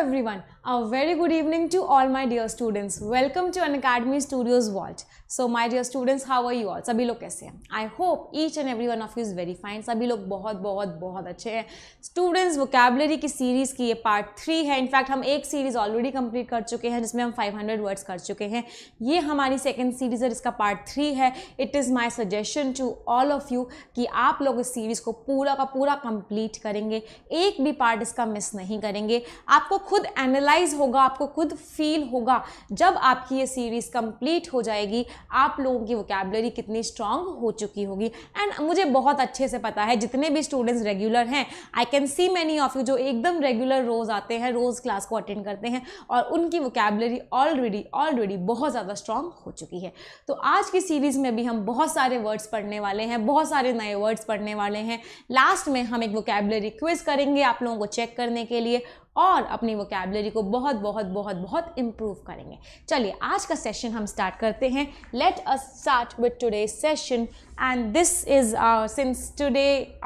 everyone, a very good evening to all my dear students. Welcome to Unacademy Studios Vault. So my dear students, how are you all? सभी लोग कैसे हैं? I hope each and every one of you is very fine. सभी लोग बहुत बहुत बहुत अच्छे हैं. Students, vocabulary की सीरीज की ये पार्ट 3 है. इनफैक्ट हम एक सीरीज ऑलरेडी कंप्लीट कर चुके हैं जिसमें हम 500 वर्ड्स कर चुके हैं. ये हमारी सेकेंड सीरीज है जिसका पार्ट 3 है. It is my suggestion to all of you कि आप लोग इस सीरीज को पूरा का पूरा कंप्लीट करेंगे, एक भी पार्ट इसका मिस नहीं करेंगे. आपको खुद एनालाइज होगा, आपको खुद फील होगा जब आपकी ये सीरीज कंप्लीट हो जाएगी आप लोगों की वोकैबुलरी कितनी स्ट्रांग हो चुकी होगी. एंड मुझे बहुत अच्छे से पता है जितने भी स्टूडेंट्स रेगुलर हैं, I can see many of you जो एकदम रेगुलर रोज आते हैं, रोज क्लास को अटेंड करते हैं और उनकी वोकैबुलरी ऑलरेडी बहुत ज़्यादा स्ट्रांग हो चुकी है. तो आज की सीरीज में भी हम बहुत सारे वर्ड्स पढ़ने वाले हैं, बहुत सारे नए वर्ड्स पढ़ने वाले हैं. लास्ट में हम एक वोकैबुलरी क्विज करेंगे आप लोगों को चेक करने के लिए और अपनी वोकैबुलरी को बहुत इम्प्रूव करेंगे. चलिए आज का सेशन हम स्टार्ट करते हैं. Let us start with today session and this is since today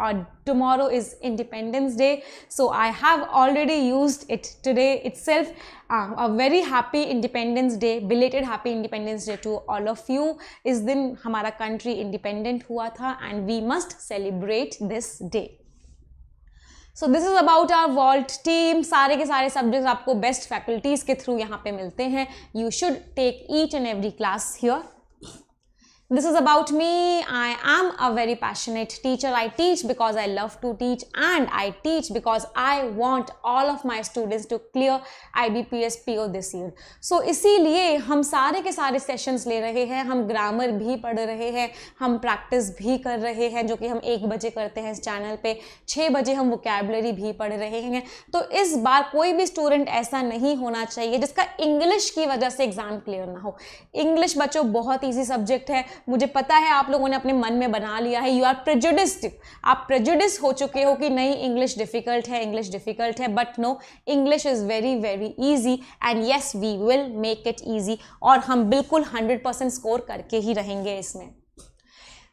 tomorrow is Independence Day, so I have already used it today itself. A very happy Independence Day, belated happy Independence Day to all of you. इस दिन हमारा country independent हुआ था and we must celebrate this day. So this is about our vault team. सारे के सारे subjects आपको best faculties के थ्रू यहाँ पे मिलते हैं. You should take each and every class here. This is about me. I am a very passionate teacher. I teach because I love to teach and I teach because I want all of my students to clear IBPS PO this year. So इसीलिए हम सारे के सारे sessions ले रहे हैं. हम grammar भी पढ़ रहे हैं, हम प्रैक्टिस भी कर रहे हैं जो कि हम 1 बजे करते हैं इस चैनल पे. 6 बजे हम वोकैबुलरी भी पढ़ रहे हैं. तो इस बार कोई भी स्टूडेंट ऐसा नहीं होना चाहिए जिसका इंग्लिश की वजह से एग्जाम क्लियर ना हो. इंग्लिश बच्चों बहुत ईजी सब्जेक्ट है. मुझे पता है आप लोगों ने अपने मन में बना लिया है, यू आर प्रेजुडिस्ड, आप प्रेजुडिस हो चुके हो कि नहीं इंग्लिश डिफिकल्ट है, but no, English is very easy and yes we will make it easy और हम बिल्कुल 100% स्कोर करके ही रहेंगे इसमें.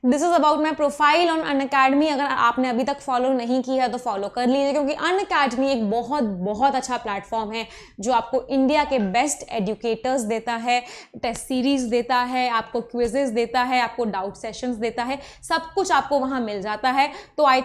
This is about my profile on Unacademy. अगर आपने अभी तक फॉलो नहीं किया है तो फॉलो कर लीजिए क्योंकि अनअकैडमी एक बहुत अच्छा प्लेटफॉर्म है जो आपको इंडिया के बेस्ट एजुकेटर्स देता है, टेस्ट सीरीज़ देता है, आपको क्विजेस देता है, आपको डाउट सेशंस देता है, सब कुछ आपको वहाँ मिल जाता है. तो I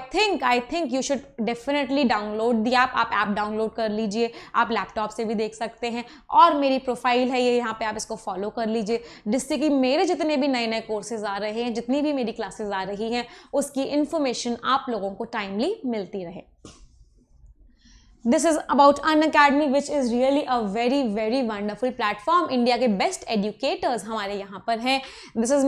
think you should definitely download the app. आप ऐप डाउनलोड कर लीजिए, आप लैपटॉप से भी देख सकते हैं और मेरी प्रोफाइल है ये, यहाँ पे आप इसको फॉलो कर लीजिए जिससे कि मेरे जितने भी नए कोर्सेज आ रहे हैं, जितनी भी क्लासेस आ रही हैं, उसकी इंफॉर्मेशन आप लोगों को टाइमली मिलती रहे. This is about Unacademy which is really a very wonderful platform. India के बेस्ट एजुकेटर्स हमारे यहाँ पर हैं. This is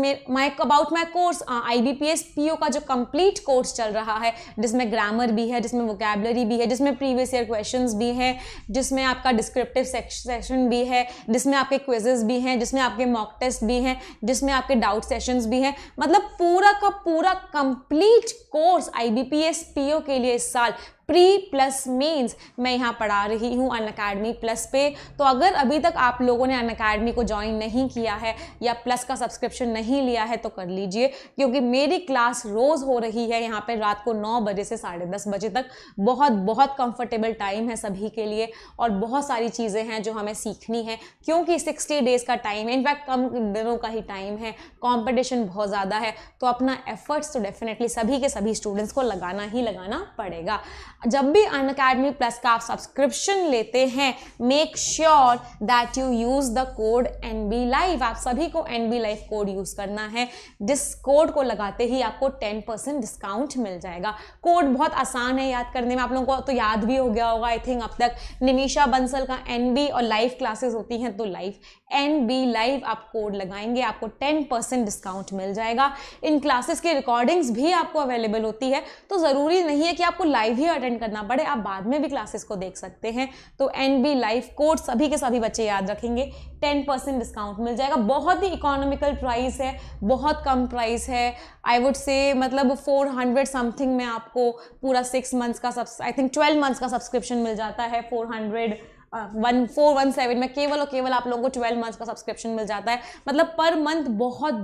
about my course IBPS PO का जो कंप्लीट कोर्स चल रहा है जिसमें ग्रामर भी है, जिसमें वोकैबुलरी भी है, जिसमें प्रीवियस ईयर क्वेश्चंस भी हैं, जिसमें आपका डिस्क्रिप्टिव सेक्शन भी है, जिसमें आपके क्विजेस भी हैं, जिसमें आपके मॉक टेस्ट भी हैं, जिसमें आपके डाउट सेशंस भी हैं. मतलब पूरा का पूरा कंप्लीट कोर्स IBPS PO के लिए इस साल प्री प्लस मीन्स मैं यहाँ पढ़ा रही हूँ अनअकैडमी प्लस पे. तो अगर अभी तक आप लोगों ने अनअकैडमी को ज्वाइन नहीं किया है या प्लस का सब्सक्रिप्शन नहीं लिया है तो कर लीजिए क्योंकि मेरी क्लास रोज़ हो रही है यहाँ पे रात को 9 बजे से 10:30 बजे तक. बहुत कंफर्टेबल टाइम है सभी के लिए और बहुत सारी चीज़ें हैं जो हमें सीखनी है क्योंकि 60 डेज़ का टाइम है, इनफैक्ट कम दिनों का ही टाइम है. कॉम्पिटिशन बहुत ज़्यादा है तो अपना एफर्ट्स तो डेफिनेटली सभी के सभी स्टूडेंट्स को लगाना ही लगाना पड़ेगा. जब भी अनअकैडमी प्लस का आप सब्सक्रिप्शन लेते हैं make sure that you use the code NB Live. आप सभी को NB Live कोड यूज़ करना है जिस कोड को लगाते ही आपको 10% डिस्काउंट मिल जाएगा. कोड बहुत आसान है याद करने में, आप लोगों को तो याद भी हो गया होगा आई थिंक अब तक. निमिषा बंसल का NB और लाइव क्लासेस होती हैं तो लाइव NB Live आप कोड लगाएंगे आपको 10% डिस्काउंट मिल जाएगा. इन क्लासेस की रिकॉर्डिंग्स भी आपको अवेलेबल होती है तो ज़रूरी नहीं है कि आपको लाइव ही अटेंड करना पड़े, आप बाद में भी क्लासेस को देख सकते हैं. तो NB Live कोड सभी के सभी बच्चे याद रखेंगे, 10% डिस्काउंट मिल जाएगा. बहुत ही इकोनॉमिकल प्राइस है, बहुत कम प्राइस है. आई वुड से मतलब 400 समथिंग में आपको पूरा 6 मंथ्स का आई थिंक 12 मंथ्स का सब्सक्रिप्शन मिल जाता है. 417 में केवल और केवल आप लोगों को 12 मंथ्स का सब्सक्रिप्शन मिल जाता है. मतलब पर मंथ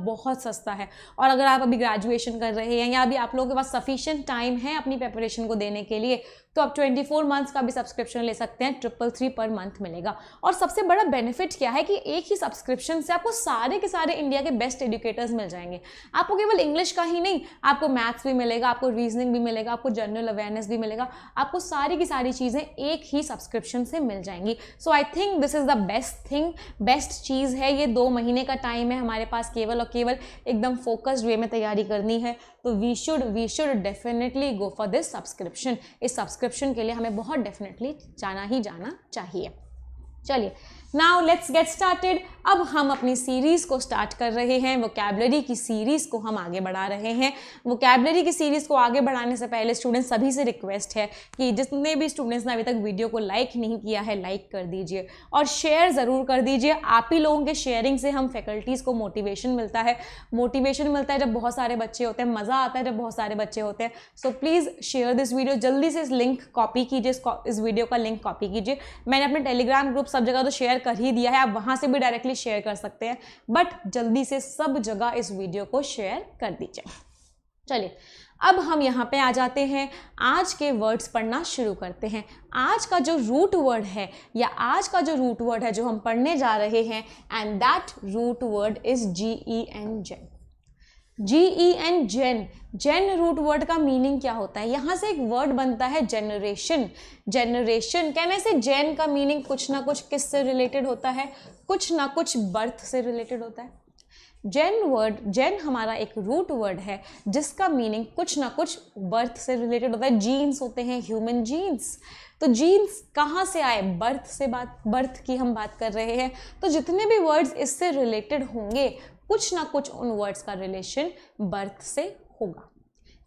बहुत सस्ता है. और अगर आप अभी ग्रेजुएशन कर रहे हैं या अभी आप लोगों के पास सफिशिएंट टाइम है अपनी प्रिपरेशन को देने के लिए तो आप 24 मंथ्स का भी सब्सक्रिप्शन ले सकते हैं, 333 पर मंथ मिलेगा। और सबसे बड़ा बेनिफिट क्या है कि एक ही सब्सक्रिप्शन से आपको सारे के सारे इंडिया के बेस्ट एजुकेटर्स मिल जाएंगे। आपको केवल इंग्लिश का ही नहीं, आपको मैथ्स भी मिलेगा, आपको रीजनिंग भी मिलेगा, आपको जनरल अवेयरनेस भी मिलेगा, आपको सारी की सारी चीज़ें एक ही सब्सक्रिप्शन से मिल जाएंगी। So I think this is the best thing, best चीज़ है। ये 2 महीने का टाइम है हमारे पास केवल और केवल एकदम फोकस्ड वे में तैयारी करनी है, तो we should definitely go for this subscription. इस सब्सक्रिप्शन के लिए हमें बहुत डेफिनेटली जाना चाहिए। चलिए, नाउ लेट्स गेट स्टार्टेड। अब हम अपनी सीरीज़ को स्टार्ट कर रहे हैं, वोकैबुलरी की सीरीज़ को हम आगे बढ़ा रहे हैं। वोकैबुलरी की सीरीज़ को आगे बढ़ाने से पहले स्टूडेंट्स सभी से रिक्वेस्ट है कि जितने भी स्टूडेंट्स ने अभी तक वीडियो को लाइक नहीं किया है, लाइक कर दीजिए और शेयर ज़रूर कर दीजिए। आप ही लोगों के शेयरिंग से हम फैकल्टीज़ को मोटिवेशन मिलता है। मोटिवेशन मिलता है जब बहुत सारे बच्चे होते हैं, मज़ा आता है जब बहुत सारे बच्चे होते हैं। So please share this video, जल्दी से इस लिंक कॉपी कीजिए, इस वीडियो का लिंक कॉपी कीजिए। मैंने अपने टेलीग्राम ग्रुप सब जगह तो शेयर कर ही दिया है, आप वहां से भी डायरेक्टली शेयर कर सकते हैं, बट जल्दी से सब जगह इस वीडियो को शेयर कर दीजिए। चलिए, अब हम यहाँ पे आ जाते हैं, आज के वर्ड्स पढ़ना शुरू करते हैं। आज का जो रूट वर्ड है या आज का जो रूट वर्ड है जो हम पढ़ने जा रहे हैं, and that root word is GEN, gen. GEN, gen. Gen root word का मीनिंग क्या होता है? यहाँ से एक वर्ड बनता है जनरेशन। जनरेशन कहने से जेन का मीनिंग कुछ ना कुछ किससे रिलेटेड होता है? कुछ ना कुछ बर्थ से रिलेटेड होता है। जेन हमारा एक रूट वर्ड है जिसका मीनिंग कुछ ना कुछ बर्थ से रिलेटेड होता है। जीन्स होते हैं, ह्यूमन जीन्स। तो जीन्स कहाँ से आए? बर्थ की हम बात कर रहे हैं। तो जितने भी वर्ड्स इससे रिलेटेड होंगे, कुछ ना कुछ उन वर्ड्स का रिलेशन बर्थ से होगा।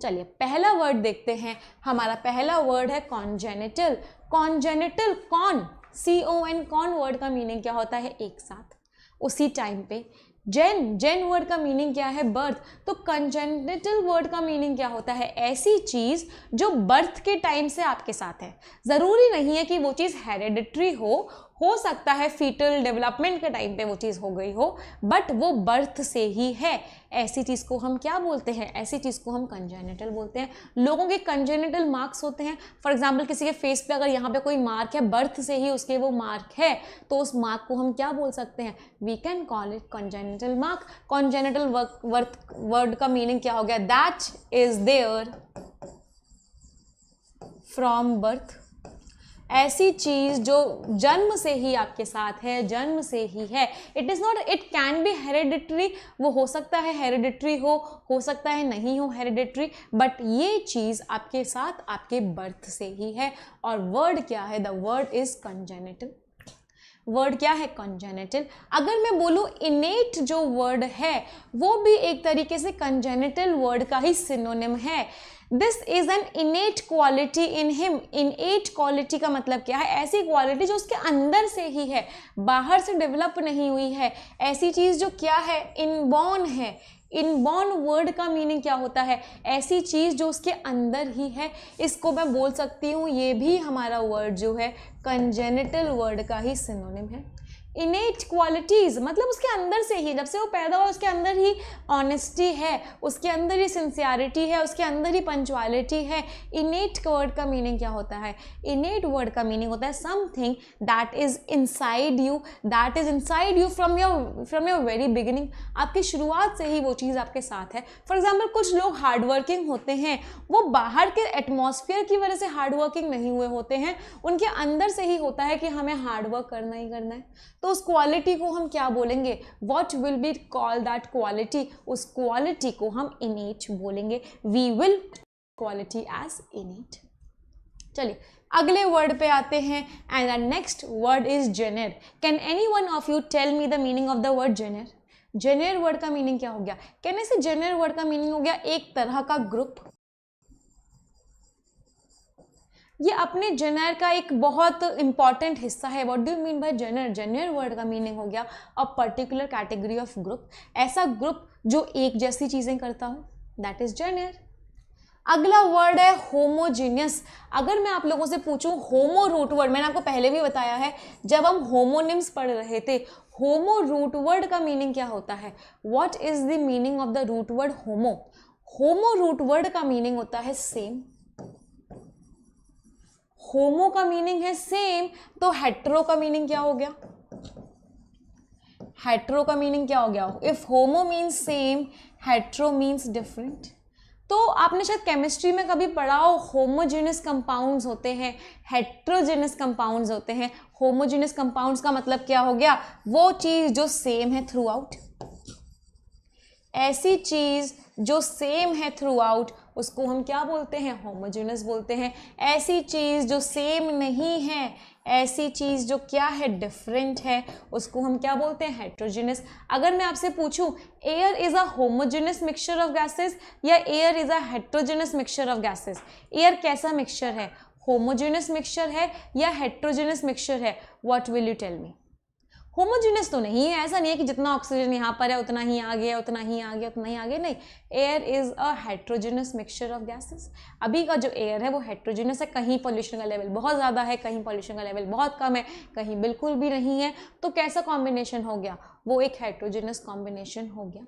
चलिए, पहला वर्ड देखते हैं। हमारा पहला वर्ड है congenital. Congenital, CON, con word का मीनिंग क्या होता है? एक साथ, उसी टाइम पे। जेन वर्ड का मीनिंग क्या है? बर्थ। तो कंजेनिटल वर्ड का मीनिंग क्या होता है? ऐसी चीज जो बर्थ के टाइम से आपके साथ है। जरूरी नहीं है कि वो चीज हेरेडिटरी हो सकता है फीटल डेवलपमेंट के टाइम पे वो चीज़ हो गई हो, बट वो बर्थ से ही है। ऐसी चीज़ को हम क्या बोलते हैं? ऐसी चीज़ को हम कंजेनिटल बोलते हैं। लोगों के कंजेनिटल मार्क्स होते हैं। फॉर एग्जांपल, किसी के फेस पे अगर यहाँ पे कोई मार्क है, बर्थ से ही उसके वो मार्क है, तो उस मार्क को हम क्या बोल सकते हैं? We can call it congenital mark. Congenital word का मीनिंग क्या हो गया? That is there from birth. ऐसी चीज जो जन्म से ही आपके साथ है, जन्म से ही है। It is not, it can be hereditary. वो हो सकता है हेरिडिटरी हो सकता है नहीं हो हेरिडिटरी, बट ये चीज आपके साथ आपके बर्थ से ही है। और वर्ड क्या है? The word is congenital. Word क्या है? कंजेनिटल। अगर मैं बोलूं इनेट जो वर्ड है वो भी एक तरीके से कंजेनिटल वर्ड का ही सिनोनिम है। This is an इनेट quality in him. इनेट quality का मतलब क्या है? ऐसी क्वालिटी जो उसके अंदर से ही है, बाहर से डेवलप नहीं हुई है। ऐसी चीज जो क्या है? इनबॉर्न है। इनबॉर्न वर्ड का मीनिंग क्या होता है? ऐसी चीज जो उसके अंदर ही है। इसको मैं बोल सकती हूँ, ये भी हमारा वर्ड जो है कंजेनिटल वर्ड का ही सिनोनिम है। इनेट क्वालिटीज मतलब उसके अंदर से ही, जब से वो पैदा हुआ उसके अंदर ही ऑनेस्टी है, उसके अंदर ही सिंसियरिटी है, उसके अंदर ही पंचुअलिटी है। इनेट वर्ड का मीनिंग क्या होता है? इनेट वर्ड का मीनिंग होता है something that is inside you, that is inside you from your very beginning. आपकी शुरुआत से ही वो चीज़ आपके साथ है। फॉर एग्जाम्पल, कुछ लोग हार्ड वर्किंग होते हैं, वो बाहर के एटमॉस्फेयर की वजह से हार्ड वर्किंग नहीं हुए होते हैं, उनके अंदर से ही होता है कि हमें हार्ड वर्क करना ही करना है। तो उस क्वालिटी को हम क्या बोलेंगे? What will be call that quality? उस क्वालिटी को हम इनेट बोलेंगे। We will quality as innate. चलिए, अगले वर्ड पे आते हैं, and the next word is genre. Can any one of you tell me the meaning of the word genre? Genre word का मीनिंग क्या हो गया? कहने से जेनर वर्ड का मीनिंग हो गया एक तरह का ग्रुप। ये अपने जेनर का एक बहुत इंपॉर्टेंट हिस्सा है। What do you mean by genre? Genre word का मीनिंग हो गया a particular category of group. ऐसा ग्रुप जो एक जैसी चीजें करता हो, दैट इज जेनर। अगला वर्ड है होमोजीनियस। अगर मैं आप लोगों से पूछूं होमो रूट वर्ड, मैंने आपको पहले भी बताया है जब हम होमोनिम्स पढ़ रहे थे, होमो रूट वर्ड का मीनिंग क्या होता है? What is the meaning of the root word homo? Homo root word का मीनिंग होता है सेम। होमो का मीनिंग है सेम, तो हेट्रो का मीनिंग क्या हो गया? हेट्रो का मीनिंग क्या हो गया? If homo means same, hetero means different. तो आपने शायद केमिस्ट्री में कभी पढ़ा हो, होमोजेनस कंपाउंड्स होते हैं, हेट्रोजेनस कंपाउंड्स होते हैं। होमोजेनस कंपाउंड्स का मतलब क्या हो गया? वो चीज जो सेम है थ्रू आउट। ऐसी चीज जो सेम है थ्रू आउट उसको हम क्या बोलते हैं? होमोजेनस बोलते हैं। ऐसी चीज जो सेम नहीं है, ऐसी चीज जो क्या है? डिफरेंट है, उसको हम क्या बोलते हैं? हेट्रोजेनस। अगर मैं आपसे पूछूं air is a homogeneous mixture of gases या air is a heterogeneous mixture of gases, air कैसा मिक्सचर है? होमोजेनस मिक्सचर है या हेट्रोजेनस मिक्सचर है? What will you tell me? Homogeneous तो नहीं है, ऐसा नहीं है कि जितना ऑक्सीजन यहाँ पर है उतना ही आ गया, उतना ही आ गया, उतना ही आ गया, नहीं। Air is a heterogeneous mixture of gases. अभी का जो एयर है वो हेट्रोजेनस है, कहीं पॉल्यूशन का लेवल बहुत ज़्यादा है, कहीं पॉल्यूशन का लेवल बहुत कम है, कहीं बिल्कुल भी नहीं है। तो कैसा कॉम्बिनेशन हो गया? वो एक हेट्रोजेनस कॉम्बिनेशन हो गया।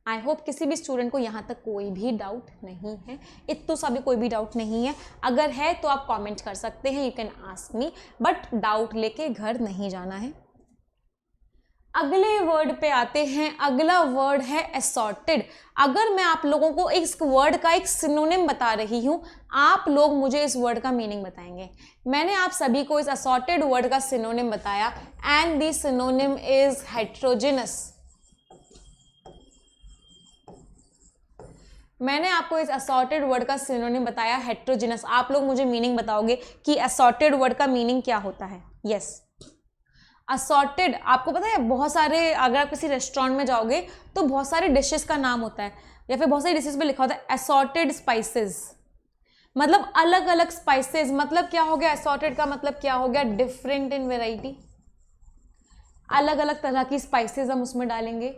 आई होप किसी भी स्टूडेंट को यहाँ तक कोई भी डाउट नहीं है, इतना सा भी कोई भी डाउट नहीं है। अगर है तो आप कमेंट कर सकते हैं, you can ask me, but doubt लेके घर नहीं जाना है। अगले वर्ड पे आते हैं। अगला वर्ड है असॉर्टेड। अगर मैं आप लोगों को इस वर्ड का एक सिनोनिम बता रही हूं, आप लोग मुझे इस वर्ड का मीनिंग बताएंगे। मैंने आप सभी को इस असॉर्टेड वर्ड का सिनोनिम बताया and the synonym is heterogeneous. मैंने आपको इस असॉर्टेड वर्ड का सिनोनिम बताया हेट्रोजेनस। आप लोग मुझे मीनिंग बताओगे कि असॉर्टेड वर्ड का मीनिंग क्या होता है? यस, असॉर्टेड, आपको पता है बहुत सारे, अगर आप किसी रेस्टोरेंट में जाओगे तो बहुत सारे डिशेस का नाम होता है या फिर बहुत सारी डिशेस पे लिखा होता है असॉर्टेड स्पाइसेस, मतलब अलग अलग स्पाइसेस। मतलब क्या हो गया? असॉर्टेड का मतलब क्या हो गया? डिफरेंट इन वेराइटी, अलग अलग तरह की स्पाइसेस हम उसमें डालेंगे।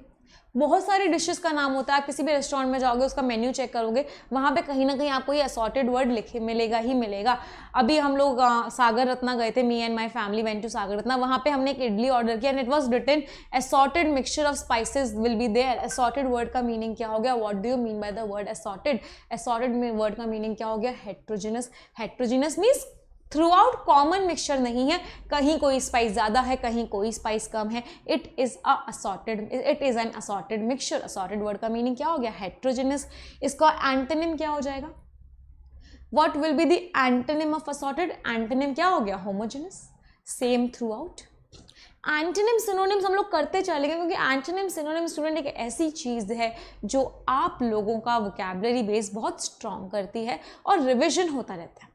बहुत सारी डिशेस का नाम होता है, आप किसी भी रेस्टोरेंट में जाओगे उसका मेन्यू चेक करोगे, वहाँ पे कहीं ना कहीं आपको ये असॉर्टेड वर्ड लिखे मिलेगा ही मिलेगा। अभी हम लोग सागर रत्ना गए थे, me and my family went to Sagar Ratna, वहाँ पे हमने एक इडली ऑर्डर किया and it was written assorted mixture of spices will be there. Assorted word का मीनिंग क्या हो गया? What do you mean by the word assorted? Assorted word का मीनिंग क्या हो गया? Heterogeneous. Heterogeneous means throughout common mixture नहीं है, कहीं कोई स्पाइस ज़्यादा है, कहीं कोई स्पाइस कम है। It is an assorted mixture. Assorted word का मीनिंग क्या हो गया? हेट्रोजेनस। इसका एंटोनिम क्या हो जाएगा? What will be the antonym of assorted? Antonym क्या हो गया? Homogeneous, same through out. Antonym synonyms हम लोग करते चलेंगे क्योंकि एंटोनिम सिनोनिम स्टूडेंट एक ऐसी चीज़ है जो आप लोगों का वोकैबुलरी बेस बहुत स्ट्रॉन्ग करती है और रिविजन होता रहता है।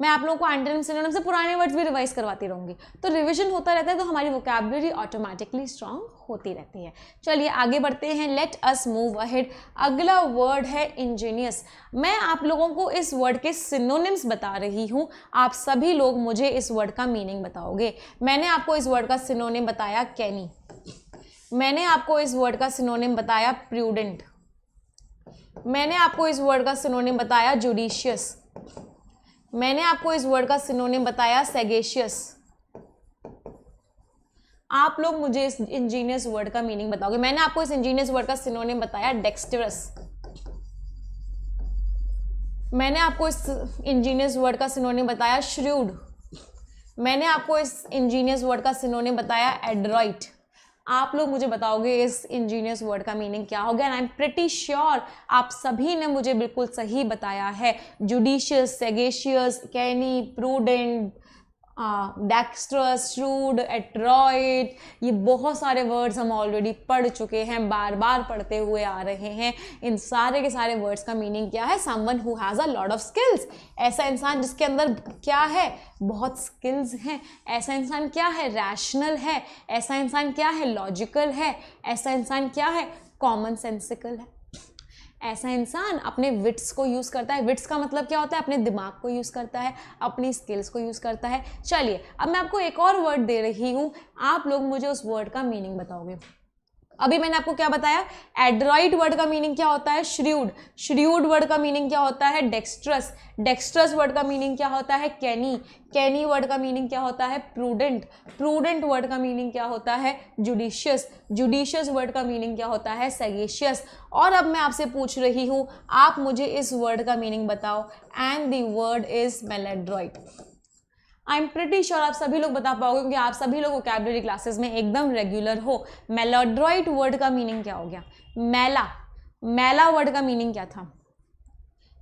मैं आप लोगों को एंटोनिम सिनोनिम से पुराने वर्ड्स भी रिवाइज करवाती रहूंगी, तो रिवीजन होता रहता है, तो हमारी वोकैबुलरी ऑटोमेटिकली स्ट्रांग होती रहती है। चलिए आगे बढ़ते हैं, लेट अस मूव अहेड। अगला वर्ड है इंजीनियस। मैं आप लोगों को इस वर्ड के सिनोनिम्स बता रही हूँ, आप सभी लोग मुझे इस वर्ड का मीनिंग बताओगे। मैंने आपको इस वर्ड का सिनोनिम बताया कैनी, मैंने आपको इस वर्ड का सिनोनिम बताया प्रूडेंट, मैंने आपको इस वर्ड का सिनोनिम बताया जुडिशियस, मैंने आपको इस वर्ड का सिनोनिम बताया सैगेशियस। आप लोग मुझे इस इंजीनियस वर्ड का मीनिंग बताओगे। मैंने आपको इस इंजीनियस वर्ड का सिनोनिम बताया डेक्स्टरस, मैंने आपको इस इंजीनियस वर्ड का सिनोनिम बताया श्रूड, मैंने आपको इस इंजीनियस वर्ड का सिनोनिम बताया एडरॉइट। आप लोग मुझे बताओगे इस इंजीनियस वर्ड का मीनिंग क्या हो गया। And I am pretty sure आप सभी ने मुझे बिल्कुल सही बताया है। जुडिशियस, सैगेशियस, कैनी, प्रूडेंट, डेक्स्ट्रस, श्रूड, एड्रॉइट, ये बहुत सारे वर्ड्स हम ऑलरेडी पढ़ चुके हैं, बार बार पढ़ते हुए आ रहे हैं। इन सारे के सारे वर्ड्स का मीनिंग क्या है? Someone who has a lot of skills, ऐसा इंसान जिसके अंदर क्या है? बहुत स्किल्स हैं। ऐसा इंसान क्या है? रैशनल है। ऐसा इंसान क्या है? लॉजिकल है। ऐसा इंसान क्या है? कॉमन सेंसिकल है। ऐसा इंसान अपने विट्स को यूज़ करता है। विट्स का मतलब क्या होता है? अपने दिमाग को यूज़ करता है, अपनी स्किल्स को यूज़ करता है। चलिए अब मैं आपको एक और वर्ड दे रही हूँ, आप लोग मुझे उस वर्ड का मीनिंग बताओगे। अभी मैंने आपको क्या बताया, एड्रॉइड वर्ड का मीनिंग क्या होता है, श्र्यूड, श्र्यूड वर्ड का मीनिंग क्या होता है, डेक्स्ट्रस, डेक्स्ट्रस वर्ड का मीनिंग क्या होता है, कैनी, कैनी वर्ड का मीनिंग क्या होता है, प्रूडेंट, प्रूडेंट वर्ड का मीनिंग क्या होता है, जुडिशियस, जुडिशियस वर्ड का मीनिंग क्या होता है, सैगेशियस। और अब मैं आपसे पूछ रही हूं, आप मुझे इस वर्ड का मीनिंग बताओ, and the word is maladroit. I am pretty sure आप सभी लोग बता पाओगे क्योंकि आप सभी लोग वोकैबुलरी क्लासेस में एकदम रेगुलर हो। मेलोड्रॉइड वर्ड का मीनिंग क्या हो गया, मैला, मैला वर्ड का मीनिंग क्या था,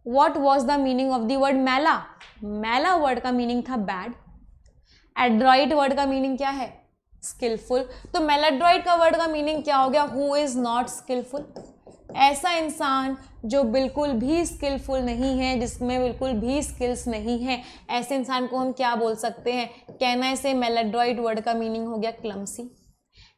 what was the meaning of the word मैला, मैला वर्ड का मीनिंग था बैड। एड्रॉइड वर्ड का मीनिंग क्या है, स्किलफुल। तो मेलोड्रॉइड का वर्ड का मीनिंग क्या हो गया, हु इज नॉट स्किलफुल, ऐसा इंसान जो बिल्कुल भी स्किलफुल नहीं है, जिसमें बिल्कुल भी स्किल्स नहीं है, ऐसे इंसान को हम क्या बोल सकते हैं, कहना ऐसे मेलोड्रॉइड वर्ड का मीनिंग हो गया क्लमसी।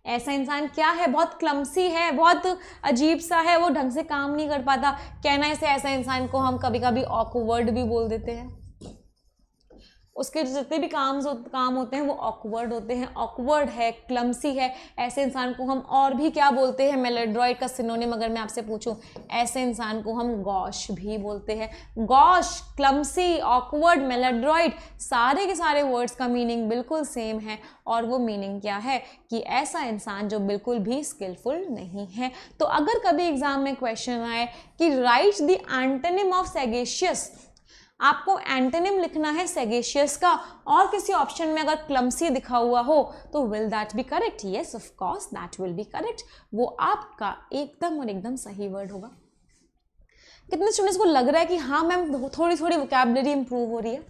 ऐसा इंसान क्या है, बहुत क्लमसी है, बहुत अजीब सा है, वो ढंग से काम नहीं कर पाता, कहना ऐसे ऐसा इंसान को हम कभी कभी ऑकवर्ड भी बोल देते हैं। उसके जितने भी काम होते हैं वो ऑकवर्ड होते हैं, ऑकवर्ड है, क्लमसी है, ऐसे इंसान को हम और भी क्या बोलते हैं, मेलोड्रॉइड का सिनोनिम अगर मैं आपसे पूछूं, ऐसे इंसान को हम गॉश भी बोलते हैं। गॉश, क्लमसी, ऑकवर्ड, मेलोड्रॉइड, सारे के सारे वर्ड्स का मीनिंग बिल्कुल सेम है, और वो मीनिंग क्या है कि ऐसा इंसान जो बिल्कुल भी स्किलफुल नहीं है। तो अगर कभी एग्जाम में क्वेश्चन आए कि राइट द एंटोनिम ऑफ सैगेशियस, आपको एंटोनिम लिखना है सैगेशियस का, और किसी ऑप्शन में अगर क्लमसी दिखा हुआ हो तो will that be correct, yes of course that will be correct, वो आपका एकदम और एकदम सही वर्ड होगा। कितने स्टूडेंट्स को लग रहा है कि हाँ मैम थोड़ी थोड़ी वोकैबुलरी इंप्रूव हो रही है।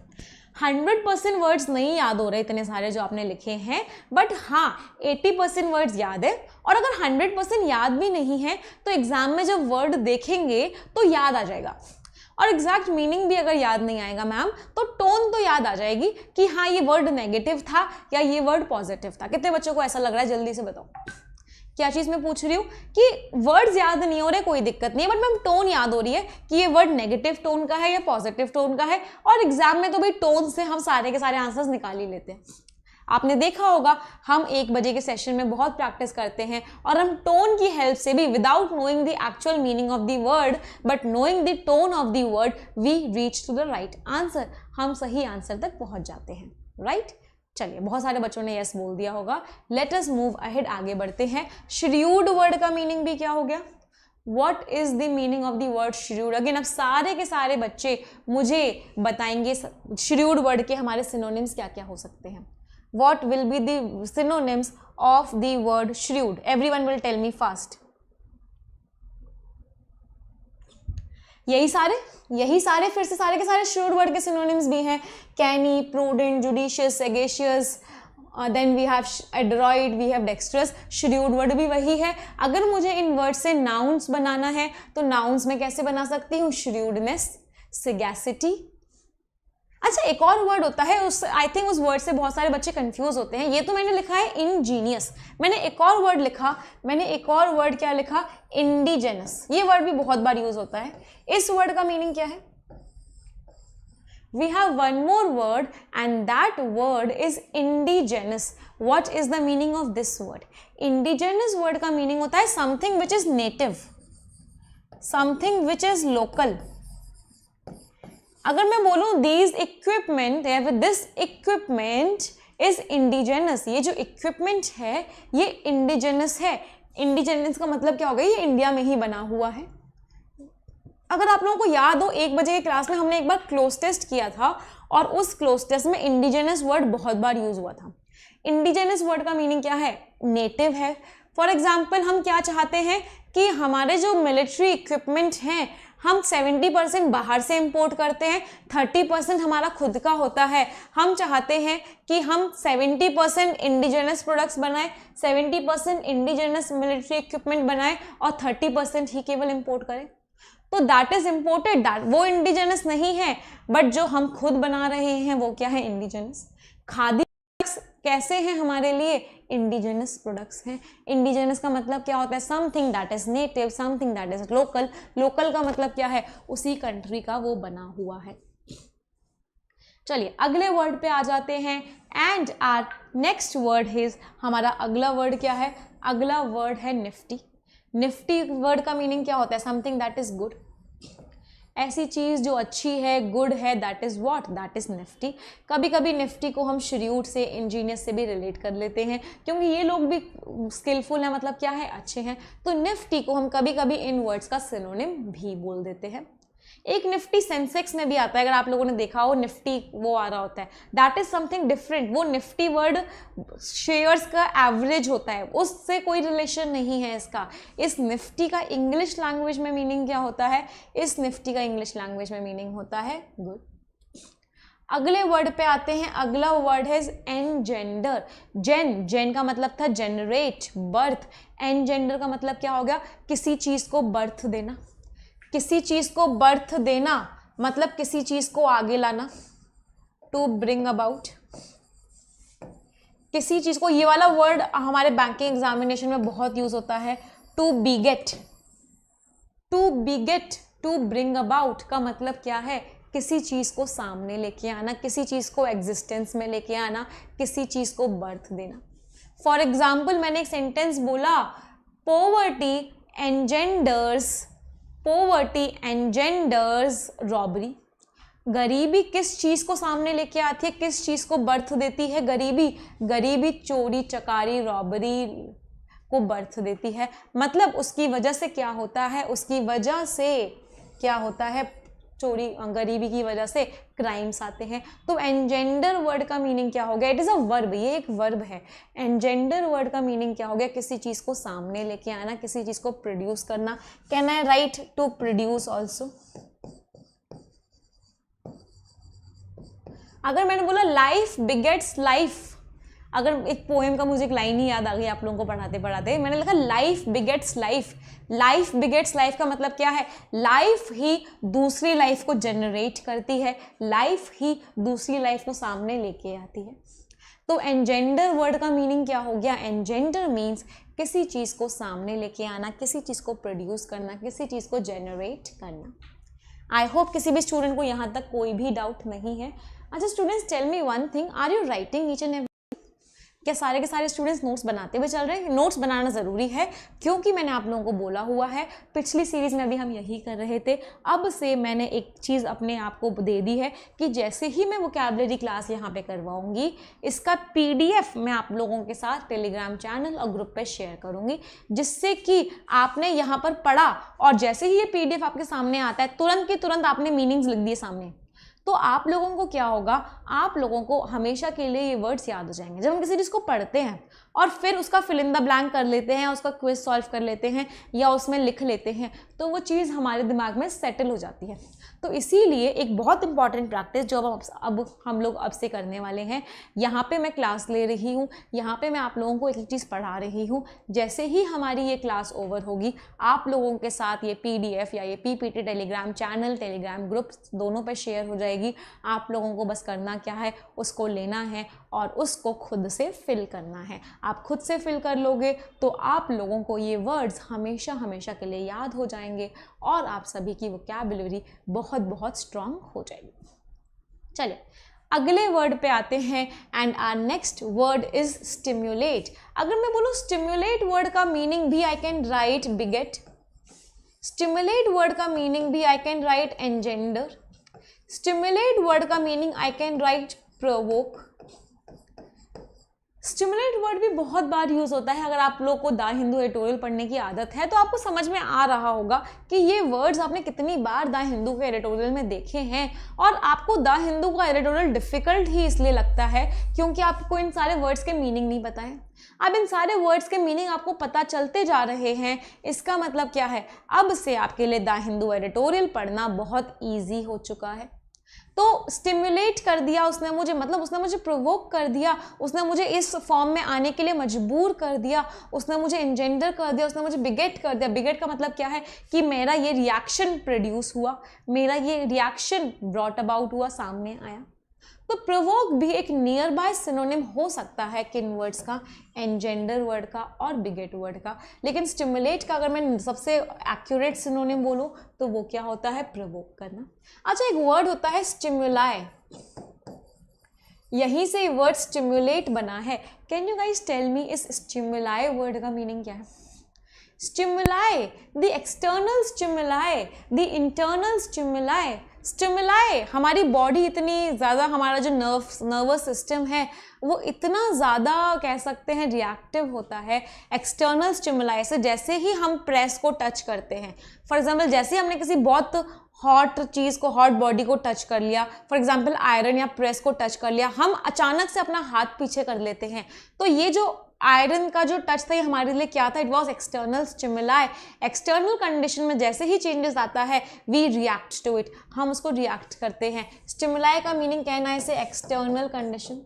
100% वर्ड्स नहीं याद हो रहे इतने सारे जो आपने लिखे हैं, बट हाँ 80% वर्ड्स याद है, और अगर 100% याद भी नहीं है तो एग्जाम में जब वर्ड देखेंगे तो याद आ जाएगा, और एग्जैक्ट मीनिंग भी अगर याद नहीं आएगा मैम तो टोन तो याद आ जाएगी कि हाँ ये वर्ड नेगेटिव था या ये वर्ड पॉजिटिव था। कितने बच्चों को ऐसा लग रहा है, जल्दी से बताओ क्या चीज़ मैं पूछ रही हूँ कि वर्ड्स याद नहीं हो रहे, कोई दिक्कत नहीं है, बट मैम टोन याद हो रही है कि ये वर्ड नेगेटिव टोन का है या पॉजिटिव टोन का है, और एग्जाम में तो भाई टोन से हम सारे के सारे आंसर्स निकाल ही लेते हैं। आपने देखा होगा हम 1 बजे के सेशन में बहुत प्रैक्टिस करते हैं, और हम टोन की हेल्प से भी, without knowing the actual meaning of the word but knowing the tone of the word, we reach to the right answer, हम सही आंसर तक पहुंच जाते हैं, राइट। चलिए बहुत सारे बच्चों ने यस बोल दिया होगा, लेट अस मूव अहेड, आगे बढ़ते हैं। श्र्यूड वर्ड का मीनिंग भी क्या हो गया, What is the meaning of the word shrewd? Again अब सारे के सारे बच्चे मुझे बताएंगे shrewd वर्ड के हमारे सिनोनिम्स क्या क्या हो सकते हैं। What will be the synonyms of the word shrewd? Everyone will tell me fast. यही सारे फिर से सारे के सारे shrewd वर्ड के सिनोनिम्स भी हैं, canny, prudent, judicious, sagacious, then we have adroit, we have dexterous. Shrewd word भी वही है। अगर मुझे इन वर्ड से नाउन्स बनाना है तो नाउन्स में कैसे बना सकती हूँ, श्र्यूडनेस, सिगैसिटी। अच्छा एक और वर्ड होता है, उस आई थिंक उस वर्ड से बहुत सारे बच्चे कंफ्यूज होते हैं। ये तो मैंने लिखा है इंजीनियस, मैंने एक और वर्ड क्या लिखा, इंडिजेनस। ये वर्ड भी बहुत बार यूज होता है। इस वर्ड का मीनिंग क्या है, we have one more word and that word is indigenous. What is the meaning of this word? Indigenous word का meaning होता है something which is native, something which is local. अगर मैं बोलूं these equipment या फिर this equipment is indigenous, ये जो equipment है ये indigenous है। indigenous का मतलब क्या होगा, ये इंडिया में ही बना हुआ है। अगर आप लोगों को याद हो 1 बजे की क्लास में हमने एक बार क्लोज टेस्ट किया था, और उस क्लोज टेस्ट में इंडिजिनस वर्ड बहुत बार यूज हुआ था। इंडिजिनस वर्ड का मीनिंग क्या है, नेटिव है। फॉर एग्जाम्पल हम क्या चाहते हैं कि हमारे जो मिलिट्री इक्विपमेंट हैं हम 70% बाहर से इंपोर्ट करते हैं, 30% हमारा खुद का होता है। हम चाहते हैं कि हम 70% इंडिजिनस प्रोडक्ट्स बनाएं, 70% इंडिजिनस मिलिट्री इक्विपमेंट बनाएं और 30% ही केवल इंपोर्ट करें। तो दैट इज इम्पोर्टेड, दैट वो इंडिजिनस नहीं है, बट जो हम खुद बना रहे हैं वो क्या है, इंडिजिनस। खादी कैसे हैं हमारे लिए, इंडिजिनस प्रोडक्ट्स हैं। इंडिजिनस का मतलब क्या होता है, something that is native, something that is local. Local का मतलब क्या है, उसी कंट्री का वो बना हुआ है। चलिए अगले वर्ड पे आ जाते हैं and our next word is, हमारा अगला वर्ड क्या है? अगला वर्ड है निफ्टी। निफ्टी वर्ड का मीनिंग क्या होता है? समथिंग दैट इज गुड, ऐसी चीज़ जो अच्छी है, गुड है, that is what? That is Nifty. कभी कभी निफ्टी को हम श्रीयूट से, इंजीनियस से भी रिलेट कर लेते हैं, क्योंकि ये लोग भी स्किलफुल हैं, मतलब क्या है? अच्छे हैं। तो निफ्टी को हम कभी कभी इन वर्ड्स का सिनोनिम भी बोल देते हैं। एक निफ्टी सेंसेक्स में भी आता है, अगर आप लोगों ने देखा हो, निफ्टी वो आ रहा होता है, दैट इज समथिंग डिफरेंट। वो निफ्टी वर्ड शेयर्स का एवरेज होता है, उससे कोई रिलेशन नहीं है इसका। इस निफ्टी का इंग्लिश लैंग्वेज में मीनिंग क्या होता है? इस निफ्टी का इंग्लिश लैंग्वेज में मीनिंग होता है गुड। अगले वर्ड पे आते हैं। अगला वर्ड है एनजेंडर। जेन का मतलब था जनरेट, बर्थ। एनजेंडर का मतलब क्या हो गया? किसी चीज को बर्थ देना। किसी चीज को बर्थ देना मतलब किसी चीज को आगे लाना, टू ब्रिंग अबाउट। किसी चीज को, ये वाला वर्ड हमारे बैंकिंग एग्जामिनेशन में बहुत यूज होता है, to beget. To beget, to bring about का मतलब क्या है? किसी चीज को सामने लेके आना, किसी चीज को एग्जिस्टेंस में लेके आना, किसी चीज को बर्थ देना। फॉर एग्जाम्पल मैंने एक सेंटेंस बोला, पोवर्टी एंजेंडर्स रॉबरी। गरीबी किस चीज को सामने लेके आती है? किस चीज को बर्थ देती है? गरीबी चोरी चकारी रॉबरी को बर्थ देती है। मतलब उसकी वजह से क्या होता है? उसकी वजह से क्या होता है? चोरी, गरीबी की वजह से क्राइम्स आते हैं। तो एंजेंडर वर्ड का मीनिंग क्या हो गया? इट इज़ अ वर्ब, ये एक वर्ब है। एंजेंडर वर्ड का मीनिंग क्या हो गया? किसी चीज़ को सामने लेके आना, किसी चीज़ को प्रोड्यूस करना। Can I write to produce also? अगर मैंने बोला लाइफ बिगेट्स लाइफ, अगर एक पोएम का मुझे एक लाइन ही याद आ गई आप लोगों को पढ़ाते पढ़ाते, मैंने लिखा life begets life. Life begets life का मतलब क्या है? लाइफ ही दूसरी लाइफ को जनरेट करती है, लाइफ ही दूसरी लाइफ को सामने लेके आती है। तो एंजेंडर वर्ड का मीनिंग क्या हो गया? एंजेंडर मीन्स किसी चीज को सामने लेके आना, किसी चीज को प्रोड्यूस करना, किसी चीज को जनरेट करना। आई होप किसी भी स्टूडेंट को यहाँ तक कोई भी डाउट नहीं है। अच्छा students, tell me one thing, are you writing each and every? क्या सारे के सारे स्टूडेंट्स नोट्स बनाते हुए चल रहे हैं? नोट्स बनाना ज़रूरी है, क्योंकि मैंने आप लोगों को बोला हुआ है, पिछली सीरीज़ में भी हम यही कर रहे थे। अब से मैंने एक चीज़ अपने आप को दे दी है कि जैसे ही मैं वोकैबुलरी क्लास यहाँ पे करवाऊँगी, इसका PDF मैं आप लोगों के साथ टेलीग्राम चैनल और ग्रुप पे शेयर करूँगी, जिससे कि आपने यहाँ पर पढ़ा और जैसे ही ये PDF आपके सामने आता है, तुरंत के तुरंत आपने मीनिंग्स लिख दिए सामने, तो आप लोगों को क्या होगा? आप लोगों को हमेशा के लिए ये वर्ड्स याद हो जाएंगे। जब हम किसी चीज़ को पढ़ते हैं और फिर उसका फिल इन द ब्लैंक कर लेते हैं, उसका क्विज सॉल्व कर लेते हैं या उसमें लिख लेते हैं, तो वो चीज़ हमारे दिमाग में सेटल हो जाती है। तो इसीलिए एक बहुत इंपॉर्टेंट प्रैक्टिस जो अब हम लोग अब से करने वाले हैं, यहाँ पे मैं क्लास ले रही हूँ, यहाँ पे मैं आप लोगों को एक एक चीज़ पढ़ा रही हूँ। जैसे ही हमारी ये क्लास ओवर होगी, आप लोगों के साथ ये PDF या ये PPT Telegram channel, Telegram group दोनों पर शेयर हो जाएगी। आप लोगों को बस करना क्या है? उसको लेना है और उसको खुद से फिल करना है। आप खुद से फिल कर लोगे तो आप लोगों को ये वर्ड्स हमेशा हमेशा के लिए याद हो जाएंगे और आप सभी की वोकैबुलरी बहुत बहुत स्ट्रांग हो जाएगी। चलिए अगले वर्ड पे आते हैं and our next word is stimulate. अगर मैं बोलूँ स्टिम्युलेट वर्ड का मीनिंग भी I can write beget, stimulate word का मीनिंग भी I can write engender, stimulate word का meaning I can write provoke. Stimulate word भी बहुत बार यूज होता है। अगर आप लोग को द हिंदू एडिटोरियल पढ़ने की आदत है तो आपको समझ में आ रहा होगा कि ये वर्ड्स आपने कितनी बार द हिंदू के एडिटोरियल में देखे हैं, और आपको द हिंदू का एडिटोरियल डिफिकल्ट ही इसलिए लगता है क्योंकि आपको इन सारे वर्ड्स के मीनिंग नहीं पता है। अब इन सारे वर्ड्स के मीनिंग आपको पता चलते जा रहे हैं, इसका मतलब क्या है? अब से आपके लिए द हिंदू एडिटोरियल पढ़ना बहुत ईजी हो चुका है। तो स्टिमुलेट कर दिया उसने मुझे, मतलब उसने मुझे प्रोवोक कर दिया, उसने मुझे इस फॉर्म में आने के लिए मजबूर कर दिया, उसने मुझे इंजेंडर कर दिया, उसने मुझे बिगेट कर दिया। बिगेट का मतलब क्या है? कि मेरा ये रिएक्शन प्रोड्यूस हुआ, मेरा ये रिएक्शन ब्रॉट अबाउट हुआ, सामने आया। तो प्रोवोक भी एक नियर बाय सिनोनिम हो सकता है किन वर्ड्स का? एंजेंडर वर्ड का और बिगेट वर्ड का। लेकिन स्टिमुलेट का अगर मैं सबसे एक्यूरेट सिनोनिम बोलूं तो वो क्या होता है? प्रोवोक करना। अच्छा एक वर्ड होता है स्टिमुलाई। यहीं से वर्ड स्टिमुलेट बना है। Can you guys tell me इस स्टिमुलाई वर्ड का मीनिंग क्या है? Stimuli, the external stimuli, the internal stimuli. Stimuli, हमारी बॉडी इतनी ज़्यादा, हमारा जो नर्वस सिस्टम है वो इतना ज़्यादा कह सकते हैं रिएक्टिव होता है एक्सटर्नल स्टिमुलाई से। जैसे ही हम प्रेस को टच करते हैं, फॉर एग्जांपल जैसे ही हमने किसी बहुत हॉट चीज़ को, हॉट बॉडी को टच कर लिया, फॉर एग्जांपल आयरन या प्रेस को टच कर लिया, हम अचानक से अपना हाथ पीछे कर लेते हैं। तो ये जो आयरन का जो टच था ये हमारे लिए क्या था? It was external stimuli. External condition में जैसे ही चेंजेस आता है वी रिएक्ट टू इट, हम उसको रिएक्ट करते हैं। स्टिमुलाई का मीनिंग कहना है इसे एक्सटर्नल कंडीशन।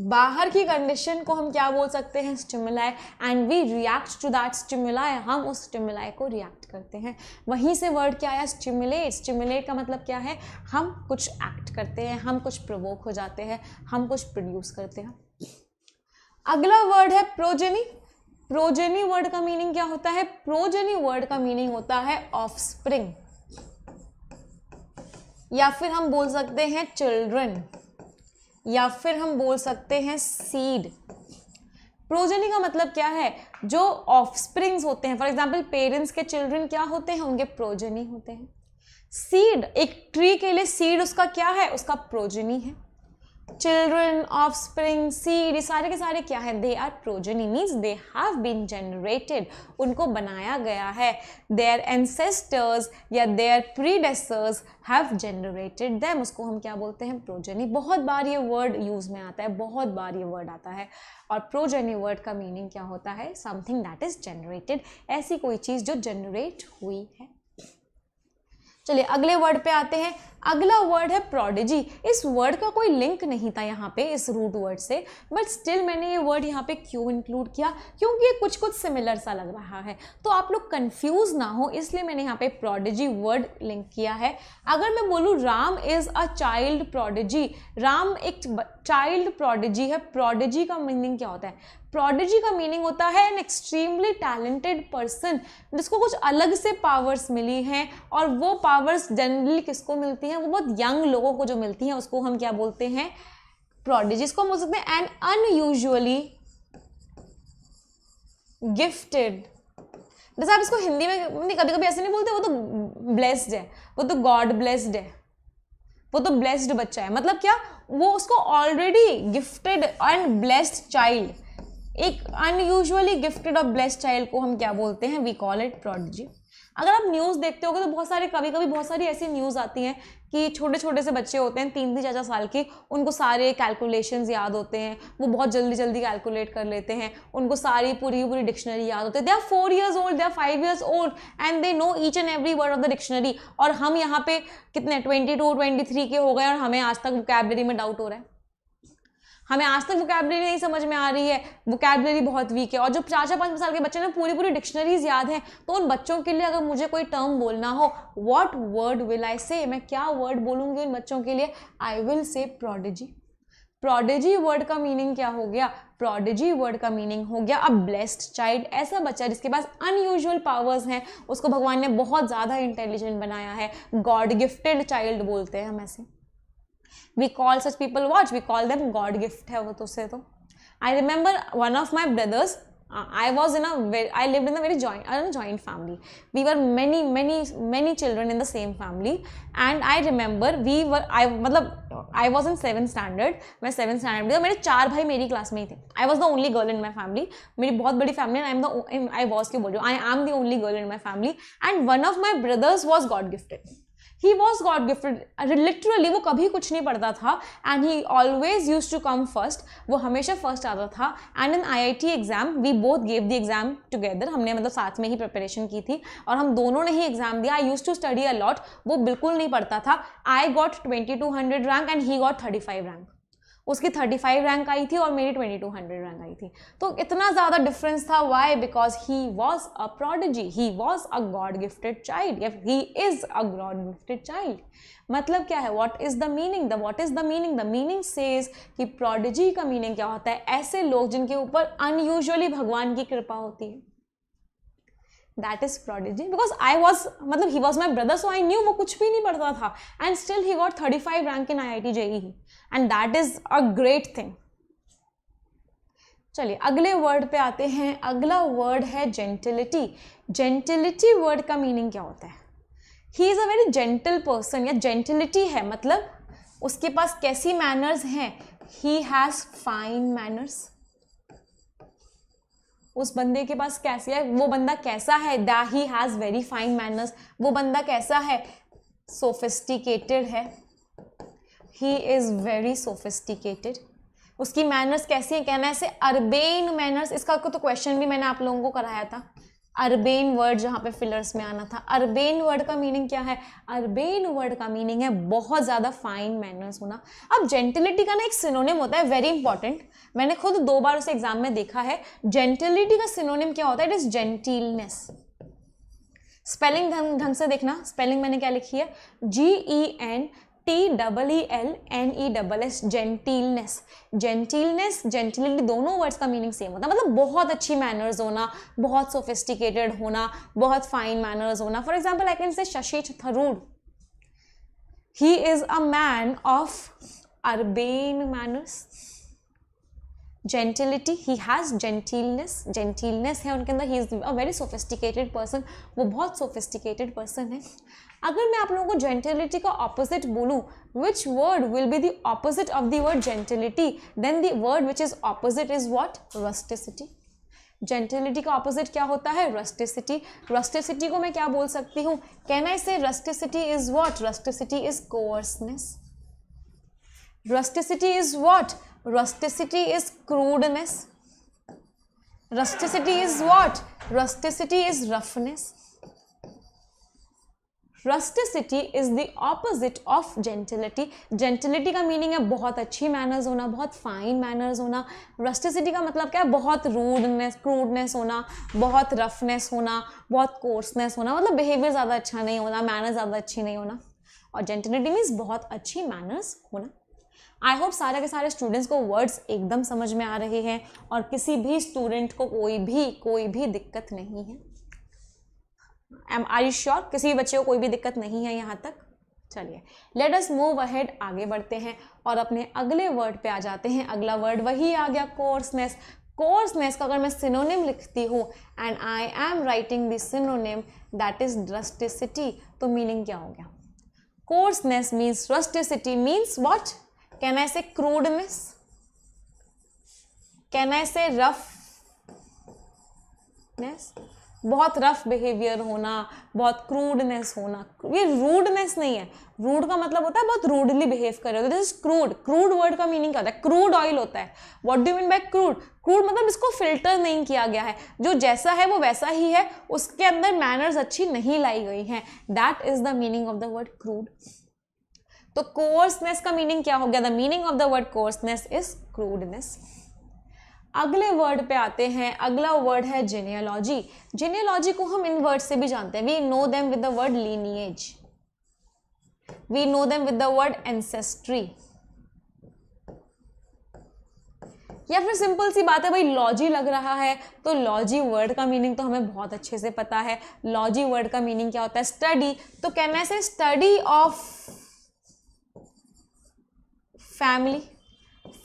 बाहर की कंडीशन को हम क्या बोल सकते हैं? Stimuli. And we react to that stimuli, हम उस स्टिमुलाई को रिएक्ट करते हैं। वहीं से वर्ड क्या आया? स्टिमुलेट। स्टिमुलेट का मतलब क्या है? हम कुछ एक्ट करते हैं, हम कुछ प्रोवोक हो जाते हैं, हम कुछ प्रोड्यूस करते हैं। अगला वर्ड है प्रोजेनी। प्रोजेनी वर्ड का मीनिंग क्या होता है? प्रोजेनी वर्ड का मीनिंग होता है ऑफस्प्रिंग, या फिर हम बोल सकते हैं चिल्ड्रन, या फिर हम बोल सकते हैं सीड। प्रोजेनी का मतलब क्या है? जो ऑफस्प्रिंग्स होते हैं, फॉर एग्जाम्पल पेरेंट्स के चिल्ड्रन क्या होते हैं? उनके प्रोजेनी होते हैं। सीड, एक ट्री के लिए सीड उसका क्या है? उसका प्रोजेनी है। चिल्ड्रन, ऑफस्प्रिंग, सीड, ये सारे के सारे क्या है? They are progeny, means they have been generated, उनको बनाया गया है। देयर एंसेस्टर्स या their predecessors have generated them, उसको हम क्या बोलते हैं? प्रोजेनी। बहुत बार ये वर्ड यूज में आता है, बहुत बार ये वर्ड आता है। और प्रोजेनी वर्ड का मीनिंग क्या होता है? समथिंग दैट इज जनरेटेड, ऐसी कोई चीज जो जनरेट हुई है। चलिए अगले वर्ड पे आते हैं। अगला वर्ड है प्रोडिजी। इस वर्ड का कोई लिंक नहीं था यहाँ पे इस रूट वर्ड से, बट स्टिल मैंने ये वर्ड यहाँ पे क्यों इंक्लूड किया? क्योंकि ये कुछ कुछ सिमिलर सा लग रहा है, तो आप लोग कंफ्यूज ना हो इसलिए मैंने यहाँ पे प्रोडिजी वर्ड लिंक किया है। अगर मैं बोलूँ Ram is a child prodigy, Ram एक चाइल्ड प्रोडिजी है। प्रोडिजी का मीनिंग क्या होता है? प्रोडिजी का मीनिंग होता है एन एक्सट्रीमली टैलेंटेड पर्सन, जिसको कुछ अलग से पावर्स मिली हैं, और वो पावर्स जनरली किसको मिलती हैं? वो बहुत यंग लोगों को जो मिलती हैं उसको हम क्या बोलते हैं? प्रोडिजी। इसको हम बोल सकते हैं एन अनयूजुअली गिफ्टेड। जैसे आप इसको हिंदी में कभी कभी ऐसे नहीं बोलते, वो तो ब्लेस्ड है, वो तो गॉड ब्लेस्ड है, वो तो ब्लेस्ड बच्चा है। मतलब क्या? वो उसको already gifted and blessed child, एक अनयूजुअली गिफ्टेड और ब्लेस्ड चाइल्ड को हम क्या बोलते हैं? We call it prodigy. अगर आप न्यूज़ देखते होगे तो बहुत सारे, कभी कभी बहुत सारी ऐसी न्यूज़ आती हैं कि छोटे छोटे से बच्चे होते हैं 3-4 साल के, उनको सारे कैलकुलेशंस याद होते हैं, वो बहुत जल्दी जल्दी कैलकुलेट कर लेते हैं, उनको सारी पूरी पूरी डिक्शनरी याद होती है। They are 4 years old, they are 5 years old and they know each and every word of the dictionary. और हम यहाँ पे कितने 22-23 के हो गए और हमें आज तक वोकैबुलरी में डाउट हो रहा है, हमें आज तक वोकैबुलरी नहीं समझ में आ रही है, वोकैबुलरी बहुत वीक है। और जो 4-5 साल के बच्चे ने पूरी पूरी डिक्शनरीज याद है, तो उन बच्चों के लिए अगर मुझे कोई टर्म बोलना हो, व्हाट वर्ड विल आई से? मैं क्या वर्ड बोलूंगी उन बच्चों के लिए? I will say prodigy. Prodigy word का मीनिंग क्या हो गया? प्रोडिजी वर्ड का मीनिंग हो गया अ ब्लेस्ड चाइल्ड, ऐसा बच्चा जिसके पास अनयूजुअल पावर्स हैं, उसको भगवान ने बहुत ज़्यादा इंटेलिजेंट बनाया है। गॉड गिफ्टेड चाइल्ड बोलते हैं हम ऐसे। We call such people what? We call them God gift है वो तो से तो। I remember one of my brothers, I lived in a very joint family. We were many children in the same family, and I remember I was in 7th standard. मैं 7th standard में, मेरे 4 भाई मेरी class में ही थे। I was the only girl in my family. मेरी बहुत बड़ी family है, I was क्यों बोल रही हूँ, I am the only girl in my family, and one of my brothers was God gifted. He was God gifted. Literally वो कभी कुछ नहीं पढ़ता था and he always used to come first. वो हमेशा फर्स्ट आता था। and in IIT exam we both gave the exam together. हमने मतलब साथ में ही प्रिपरेशन की थी और हम दोनों ने ही एग्जाम दिया। I used to study a lot. वो बिल्कुल नहीं पढ़ता था। I got 2200 rank and he got 35 rank. उसकी 35 रैंक आई थी और मेरी 2200 रैंक आई थी। तो इतना ज़्यादा डिफरेंस था। Why? Because he was a prodigy, he was a god gifted child, या he is a god gifted child. मतलब क्या है? What is the meaning? What is the meaning? The meaning says कि प्रोडिजी का meaning क्या होता है? ऐसे लोग जिनके ऊपर अनयूजुअली भगवान की कृपा होती है। That is prodigy, because I was, मतलब he was my brother, so I knew वो कुछ भी नहीं पढ़ता था and still he got 35 rank in IIT JEE and that is a great thing. चलिए अगले वर्ड पे आते हैं. अगला वर्ड है जेंटिलिटी. जेंटिलिटी वर्ड का मीनिंग क्या होता है? ही is a very gentle person, या जेंटिलिटी है मतलब उसके पास कैसी मैनर्स हैं? He has fine manners. उस बंदे के पास कैसी है, वो बंदा कैसा है? That he has very fine manners. वो बंदा कैसा है? सोफिस्टिकेटेड है. He is very sophisticated. उसकी मैनर्स कैसी हैं? कहना ऐसे अर्बेन मैनर्स. इसका तो क्वेश्चन भी मैंने आप लोगों को कराया था. अर्बेन वर्ड जहाँ पे फिलर्स में आना था. अर्बेन वर्ड का मीनिंग क्या है? अर्बेन वर्ड का मीनिंग है बहुत ज़्यादा फाइन मैनर्स होना. अब जेंटिलिटी का ना एक सिनोनिम होता है, वेरी इंपॉर्टेंट. मैंने खुद 2 बार उसे एग्जाम में देखा है. जेंटिलिटी का सिनोनिम क्या होता है? It is gentleness. स्पेलिंग ढंग से देखना. स्पेलिंग मैंने क्या लिखी है? GENTELLNESS. जेंटिलनेस. जेंटिलनेस, जेंटिलिटी दोनों वर्ड्स का मीनिंग सेम होता है. मतलब बहुत अच्छी मैनर्स होना, बहुत सोफिस्टिकेटेड होना, बहुत फाइन मैनर्स होना. For example I can say Shashi Tharoor, he is a man of urbane manners. Gentility, he has gentleness. Gentleness है उनके अंदर. He is a very sophisticated person. वो बहुत सोफिस्टिकेटेड पर्सन है. अगर मैं आप लोगों को जेंटिलिटी का ऑपोजिट बोलूँ, which word will be the opposite of the word gentility? Then the word which is opposite is what? Rusticity. Gentility का ऑपोजिट क्या होता है? रस्टिसिटी. रस्टिसिटी को मैं क्या बोल सकती हूँ? Can I say rusticity is what? Rusticity is coarseness. Rusticity is what? Rusticity is crudeness. Rusticity is what? Rusticity is roughness. Rusticity is the opposite of gentility. Gentility का मीनिंग है बहुत अच्छी मैनर्स होना, बहुत फाइन मैनर्स होना. Rusticity का मतलब क्या है? बहुत रूडनेस, क्रूडनेस होना, बहुत रफनेस होना, बहुत कोर्सनेस होना. मतलब बिहेवियर ज़्यादा अच्छा नहीं होना, मैनर्स ज़्यादा अच्छी नहीं होना. और जेंटिलिटी मीन्स बहुत अच्छी मैनर्स होना. आई होप सारे के सारे स्टूडेंट्स को वर्ड्स एकदम समझ में आ रहे हैं और किसी भी स्टूडेंट को कोई भी दिक्कत नहीं है. Are you sure? किसी भी बच्चे को कोई भी दिक्कत नहीं है यहाँ तक? चलिए लेट अस मूव अहेड, आगे बढ़ते हैं और अपने अगले वर्ड पे आ जाते हैं. अगला वर्ड वही आ गया, कोर्सनेस. कोर्सनेस का अगर मैं सिनोनिम लिखती हूँ and I am writing the synonym that is rusticity, तो मीनिंग क्या हो गया? Coarseness means rusticity means what? Can I say crudeness? Can I say roughness? बहुत रफ बिहेवियर होना, बहुत क्रूडनेस होना. ये रूडनेस नहीं है. रूड का मतलब होता है बहुत रूडली बिहेव कर रहे हो. This is crude. Crude word का मीनिंग क्या होता है? क्रूड ऑयल होता है. What do you mean bye crude? Crude मतलब इसको फिल्टर नहीं किया गया है, जो जैसा है वो वैसा ही है, उसके अंदर मैनर्स अच्छी नहीं लाई गई हैं. That is the meaning of the word crude. तो कोर्सनेस का मीनिंग क्या हो गया? The meaning of the word कोर्सनेस is crudeness. अगले वर्ड पे आते हैं. अगला वर्ड है जेनियोलॉजी. जेनियोलॉजी को हम इन वर्ड से भी जानते हैं. We know them with the word lineage. We know them with the word ancestry. या फिर सिंपल सी बात है भाई, लॉजी लग रहा है तो लॉजी वर्ड का मीनिंग तो हमें बहुत अच्छे से पता है. लॉजी वर्ड का मीनिंग क्या होता है? स्टडी. तो कैन आई से स्टडी ऑफ फैमिली.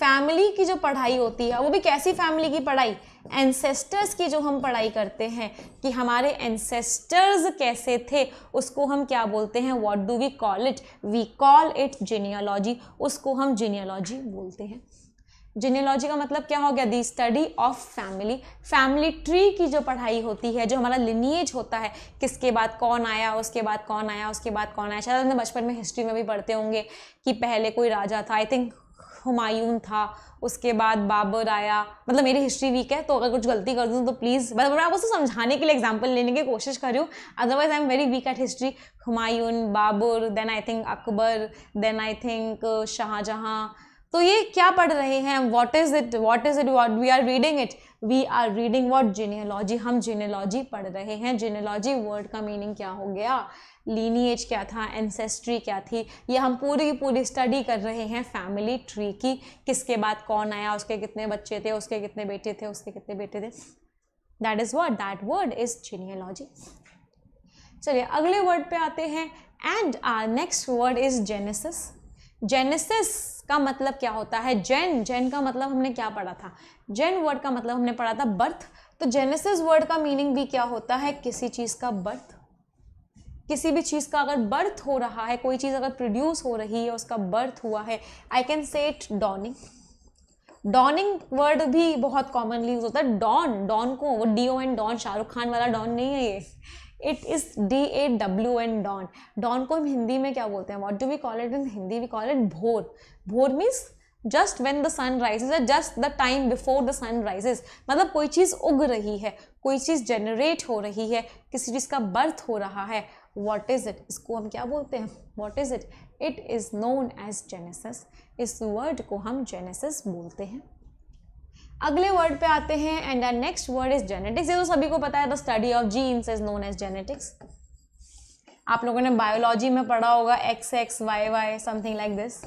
फैमिली की जो पढ़ाई होती है वो भी कैसी फैमिली की पढ़ाई? एंसेस्टर्स की जो हम पढ़ाई करते हैं कि हमारे एंसेस्टर्स कैसे थे, उसको हम क्या बोलते हैं? What do we call it? We call it genealogy. उसको हम जेनियोलॉजी बोलते हैं. जेनियोलॉजी का मतलब क्या हो गया? The study of family. Family tree की जो पढ़ाई होती है, जो हमारा लिनिएज होता है, किसके बाद कौन आया, उसके बाद कौन आया, उसके बाद कौन आया. शायद हमने बचपन में हिस्ट्री में भी पढ़ते होंगे कि पहले कोई राजा था, आई थिंक हुमायूं था, उसके बाद बाबर आया. मतलब मेरी हिस्ट्री वीक है तो अगर कुछ गलती कर दूँ तो प्लीज़, मैं आपको समझाने के लिए एग्जाम्पल लेने की कोशिश कर रही हूँ. Otherwise I am very weak at history. Humayun, Babur, then I think Akbar, then I think Shah Jahan. तो ये क्या पढ़ रहे हैं? What is it what we are reading it? We are reading what? Genealogy. हम जेनियोलॉजी पढ़ रहे हैं. जेनियोलॉजी वर्ड का मीनिंग क्या हो गया? लीनिएज क्या था, एंसेस्ट्री क्या थी, ये हम पूरी की पूरी स्टडी कर रहे हैं फैमिली ट्री की. किसके बाद कौन आया, उसके कितने बच्चे थे, उसके कितने बेटे थे, उसके कितने बेटे थे. That is what, that word is genealogy. चलिए अगले वर्ड पे आते हैं, and our next word is genesis. Genesis का मतलब क्या होता है? जेन का मतलब हमने क्या पढ़ा था? जेन वर्ड का मतलब हमने पढ़ा था बर्थ। तो जेनेसिस वर्ड का मीनिंग भी क्या होता है? किसी चीज का बर्थ। किसी भी चीज का अगर बर्थ हो रहा है, कोई चीज अगर प्रोड्यूस हो रही है, उसका बर्थ हुआ है, आई कैन से इट डॉनिंग। डॉनिंग वर्ड भी बहुत कॉमनली यूज होता है। डॉन को वो DON डॉन, शाहरुख खान वाला डॉन नहीं है ये, इट इज DAWN डॉन। डॉन को हम हिंदी में क्या बोलते हैं? What do we call it in Hindi? We call it bhor. Bhor means just when the sun rises, just the time before the sun rises. मतलब कोई चीज उग रही है, कोई चीज जनरेट हो रही है, किसी चीज का बर्थ हो रहा है। What is it? इसको हम क्या बोलते हैं? What is it? It is known as genesis. इस वर्ड को हम जेनेसिस बोलते हैं। अगले वर्ड पे आते हैं, and our next word is genetics. ये तो सभी को पता है, the study of genes is known as genetics. आप लोगों ने बायोलॉजी में पढ़ा होगा XX YY something like this.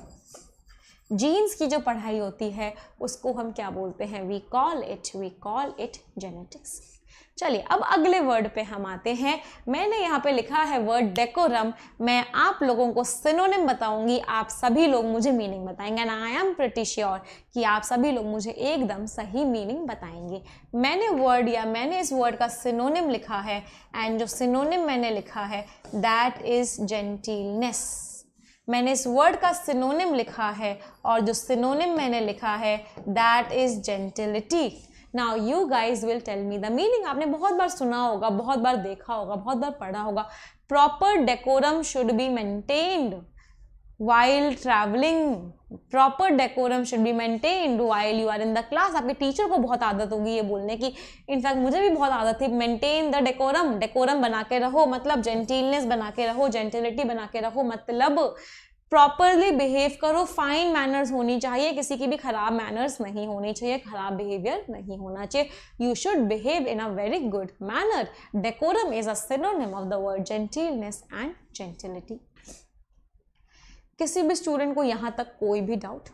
Genes की जो पढ़ाई होती है उसको हम क्या बोलते हैं? We call it genetics. चलिए अब अगले वर्ड पे हम आते हैं। मैंने यहाँ पे लिखा है वर्ड डेकोरम। मैं आप लोगों को सिनोनिम बताऊंगी, आप सभी लोग मुझे मीनिंग बताएंगे, and I am pretty sure कि आप सभी लोग मुझे एकदम सही मीनिंग बताएंगे। मैंने इस वर्ड का सिनोनिम लिखा है, एंड जो सिनोनिम मैंने लिखा है दैट इज जेंटिलनेस। मैंने इस वर्ड का सिनोनिम लिखा है, और जो सिनोनिम मैंने लिखा है that is gentility. Now you guys will tell me the meaning. आपने बहुत बार सुना होगा, बहुत बार देखा होगा, बहुत बार पढ़ा होगा, proper decorum should be maintained while traveling, proper decorum should be maintained while you are in the class। आपके टीचर को बहुत आदत होगी ये बोलने की, इनफैक्ट मुझे भी बहुत आदत थी, मेंटेन द डेकोरम, डेकोरम बना के रहो, मतलब जेंटिलनेस बना के रहो, जेंटिलिटी बना के रहो, मतलब प्रॉपरली बिहेव करो, फाइन मैनर्स होनी चाहिए, किसी की भी खराब मैनर्स नहीं होनी चाहिए, खराब बिहेवियर नहीं होना चाहिए। You should behave in a very good manner. Decorum is a synonym of the word gentleness and gentility. किसी भी स्टूडेंट को यहाँ तक कोई भी डाउट?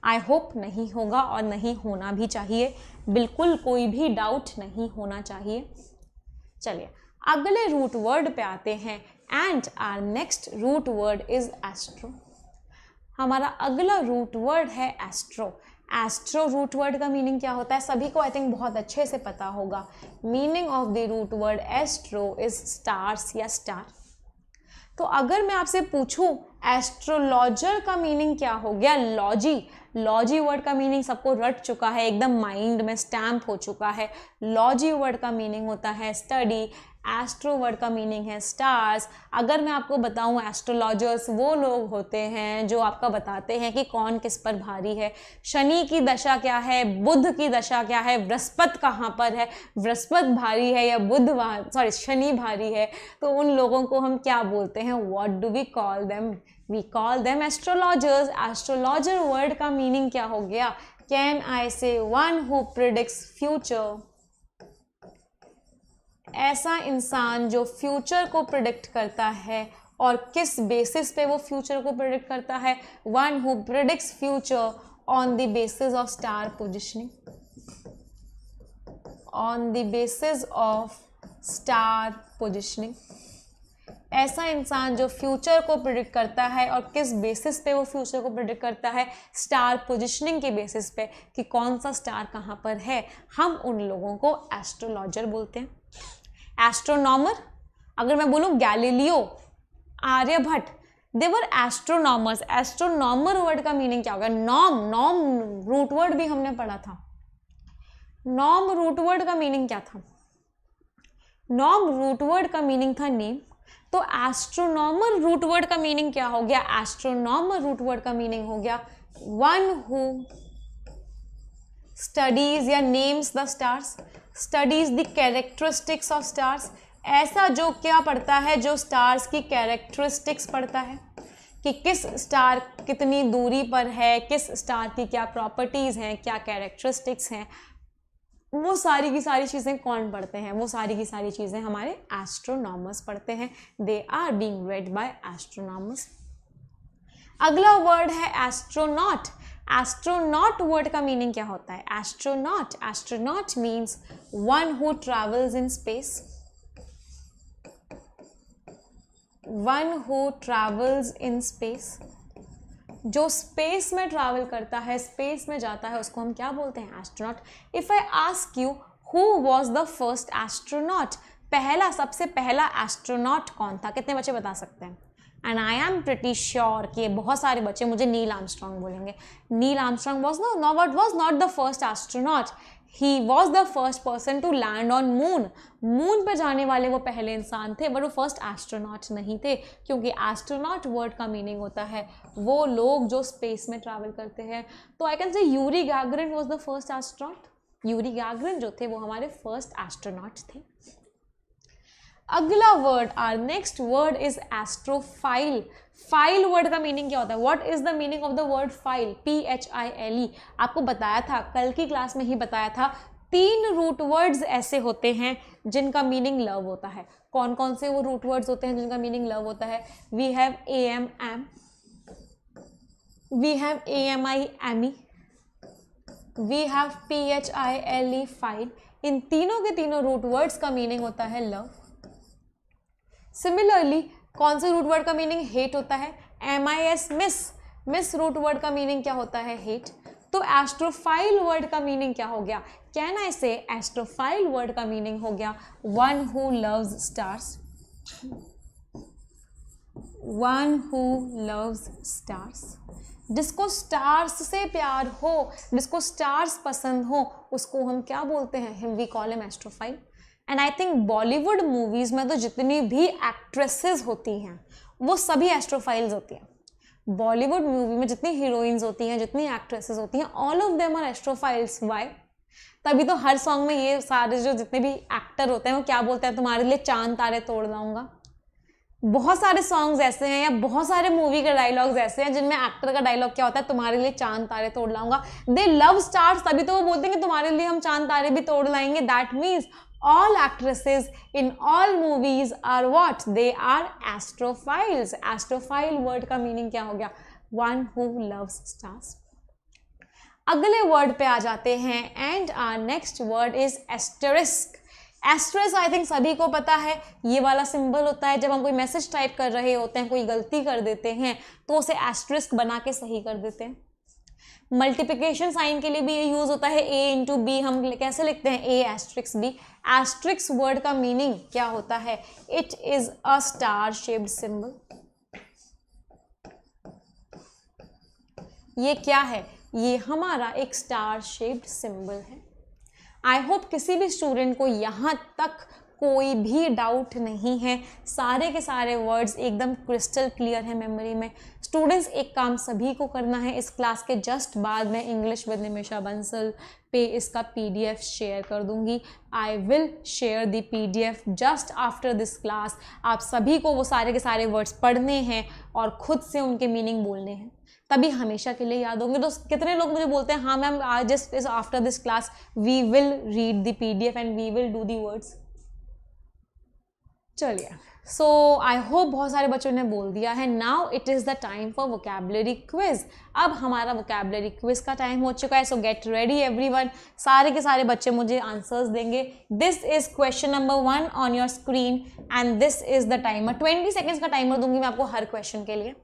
आई होप नहीं होगा, और नहीं होना भी चाहिए, बिल्कुल कोई भी डाउट नहीं होना चाहिए। चलिए अगले रूट वर्ड पे आते हैं, and our next root word is astro. हमारा अगला रूट वर्ड है एस्ट्रो। एस्ट्रो रूट वर्ड का मीनिंग क्या होता है? सभी को आई थिंक बहुत अच्छे से पता होगा। Meaning of the root word astro is stars या स्टार। तो अगर मैं आपसे पूछूं एस्ट्रोलॉजर का मीनिंग क्या हो गया? लॉजी वर्ड का मीनिंग सबको रट चुका है, एकदम माइंड में स्टैम्प हो चुका है। लॉजी वर्ड का मीनिंग होता है स्टडी, एस्ट्रो वर्ड का मीनिंग है स्टार्स। अगर मैं आपको बताऊं एस्ट्रोलॉजर्स वो लोग होते हैं जो आपका बताते हैं कि कौन किस पर भारी है, शनि की दशा क्या है, बुध की दशा क्या है, बृहस्पति कहाँ पर है, बृहस्पति भारी है या शनि भारी है, तो उन लोगों को हम क्या बोलते हैं? What do we call them? We call them astrologers. Astrologer word का मीनिंग क्या हो गया? कैन आई से वन हु प्रिडिक्ट्स फ्यूचर। ऐसा इंसान जो फ्यूचर को प्रिडिक्ट करता है, और किस बेसिस पे वो फ्यूचर को प्रिडिक्ट करता है? One who predicts future on the basis of star positioning, on the basis of star positioning. ऐसा इंसान जो फ्यूचर को प्रिडिक्ट करता है, और किस बेसिस पे वो फ्यूचर को प्रिडिक्ट करता है? स्टार पोजिशनिंग के बेसिस पे कि कौन सा स्टार कहाँ पर है, हम उन लोगों को एस्ट्रोलॉजर बोलते हैं। एस्ट्रोनॉमर, अगर मैं बोलूं गैलीलियो, आर्यभट्ट, दे वर एस्ट्रोनॉमर्स। एस्ट्रोनॉमर वर्ड का मीनिंग क्या होगा? नॉम रूट वर्ड भी हमने पढ़ा था। नॉम रूट वर्ड का मीनिंग क्या था? नॉम रूट वर्ड का मीनिंग था नेम। तो एस्ट्रोनॉमर रूट वर्ड का मीनिंग क्या हो गया? एस्ट्रोनॉमर रूट वर्ड का मीनिंग हो गया वन हु स्टडीज या names the stars, studies the characteristics of stars. ऐसा जो क्या पढ़ता है? जो स्टार्स की कैरेक्टरिस्टिक्स पढ़ता है कि किस स्टार कितनी दूरी पर है, किस स्टार की क्या प्रॉपर्टीज हैं, क्या कैरेक्टरिस्टिक्स हैं, वो सारी की सारी चीज़ें कौन पढ़ते हैं? वो सारी की सारी चीज़ें हमारे एस्ट्रोनॉमर्स पढ़ते हैं। They are being read by astronomers. अगला वर्ड है एस्ट्रोनॉट। एस्ट्रोनॉट वर्ड का मीनिंग क्या होता है? Astronaut, astronaut means one who travels in space, one who travels in space. जो स्पेस में ट्रैवल करता है, स्पेस में जाता है, उसको हम क्या बोलते हैं? Astronaut. If I ask you who was the first astronaut, पहला, सबसे पहला एस्ट्रोनॉट कौन था? कितने बच्चे बता सकते हैं? And I am pretty sure कि बहुत सारे बच्चे मुझे नील आर्मस्ट्रॉन्ग बोलेंगे। Neil Armstrong was not the first astronaut, he was the first person to land on moon. Moon पर जाने वाले वो पहले इंसान थे, बट वो फर्स्ट एस्ट्रोनॉट नहीं थे, क्योंकि एस्ट्रोनॉट वर्ड का मीनिंग होता है वो लोग जो स्पेस में ट्रैवल करते हैं। तो I can say Yuri Gagarin was the first astronaut. Yuri Gagarin जो थे वो हमारे फर्स्ट एस्ट्रोनॉट थे। अगला word, our next word is astrophile. Phile word का मीनिंग क्या होता है? What is the meaning of the word phile? PHILE। आपको बताया था, कल की क्लास में ही बताया था, 3 रूट वर्ड्स ऐसे होते हैं जिनका मीनिंग लव होता है। कौन कौन से वो रूट वर्ड्स होते हैं जिनका मीनिंग लव होता है? We have AM am, we have AMI AMI, we have PHILE phile. इन तीनों के तीनों रूट वर्ड्स का मीनिंग होता है लव। सिमिलरली कौन से रूट वर्ड का मीनिंग हेट होता है? MIS miss, miss root word का मीनिंग क्या होता है? हेट। तो एस्ट्रोफाइल वर्ड का मीनिंग क्या हो गया? कैन आई से एस्ट्रोफाइल वर्ड का मीनिंग हो गया one who loves stars, one who loves stars. जिसको स्टार्स से प्यार हो, जिसको स्टार्स पसंद हो, उसको हम क्या बोलते हैं? We call him astrophile. And I think Bollywood movies में तो जितनी भी एक्ट्रेसेस होती हैं वो सभी एस्ट्रोफाइल्स होती हैं। बॉलीवुड मूवी में जितनी हीरोइंस होती हैं, जितनी एक्ट्रेसेस होती हैं, all of them are astrophiles. Why? तभी तो हर सॉन्ग में ये सारे जो जितने भी एक्टर होते हैं वो क्या बोलते हैं? तुम्हारे लिए चांद तारे तोड़ लाऊंगा। बहुत सारे सॉन्ग्स ऐसे हैं या बहुत सारे मूवी के डायलॉग्स ऐसे हैं जिनमें एक्टर का डायलॉग क्या होता है? तुम्हारे लिए चांद तारे तोड़ लाऊंगा। दे लव स्टार्स, तभी तो वो बोलते हैं कि तुम्हारे लिए हम चांद तारे भी तोड़ लाएंगे। That means all actresses in all movies are what? They are astrophiles. Astrophile word का meaning क्या हो गया? One who loves stars. अगले वर्ड पे आ जाते हैं and our next word is asterisk. Asterisk I think सभी को पता है, ये वाला सिंबल होता है जब हम कोई मैसेज टाइप कर रहे होते हैं, कोई गलती कर देते हैं तो उसे एस्ट्रिस्क बना के सही कर देते हैं। मल्टीप्लिकेशन साइन के लिए भी ये यूज होता है, A इंटू बी। हम कैसे लिखते हैं? A asterisk B। Asterisk word का मीनिंग क्या होता है? It is a star shaped symbol. ये क्या है? ये हमारा एक स्टार शेप्ड सिंबल है। आई होप किसी भी स्टूडेंट को यहाँ तक कोई भी डाउट नहीं है, सारे के सारे वर्ड्स एकदम क्रिस्टल क्लियर है मेमोरी में। स्टूडेंट्स, एक काम सभी को करना है, इस क्लास के जस्ट बाद में इंग्लिश विद निमिषा बंसल पे इसका PDF शेयर कर दूंगी। I will share the PDF just after this class. आप सभी को वो सारे के सारे वर्ड्स पढ़ने हैं और खुद से उनके मीनिंग बोलने हैं, तभी हमेशा के लिए याद होंगे। तो कितने लोग मुझे बोलते हैं हाँ मैम आज just after this class we will read the PDF and we will do the words. चलिए, सो आई होप बहुत सारे बच्चों ने बोल दिया है। Now it is the time for vocabulary quiz. अब हमारा वोकैबुलरी क्विज का टाइम हो चुका है, सो गेट रेडी एवरीवन। सारे के सारे बच्चे मुझे आंसर्स देंगे। This is question number 1 on your screen and this is the timer. 20 seconds का टाइमर दूंगी मैं आपको हर क्वेश्चन के लिए।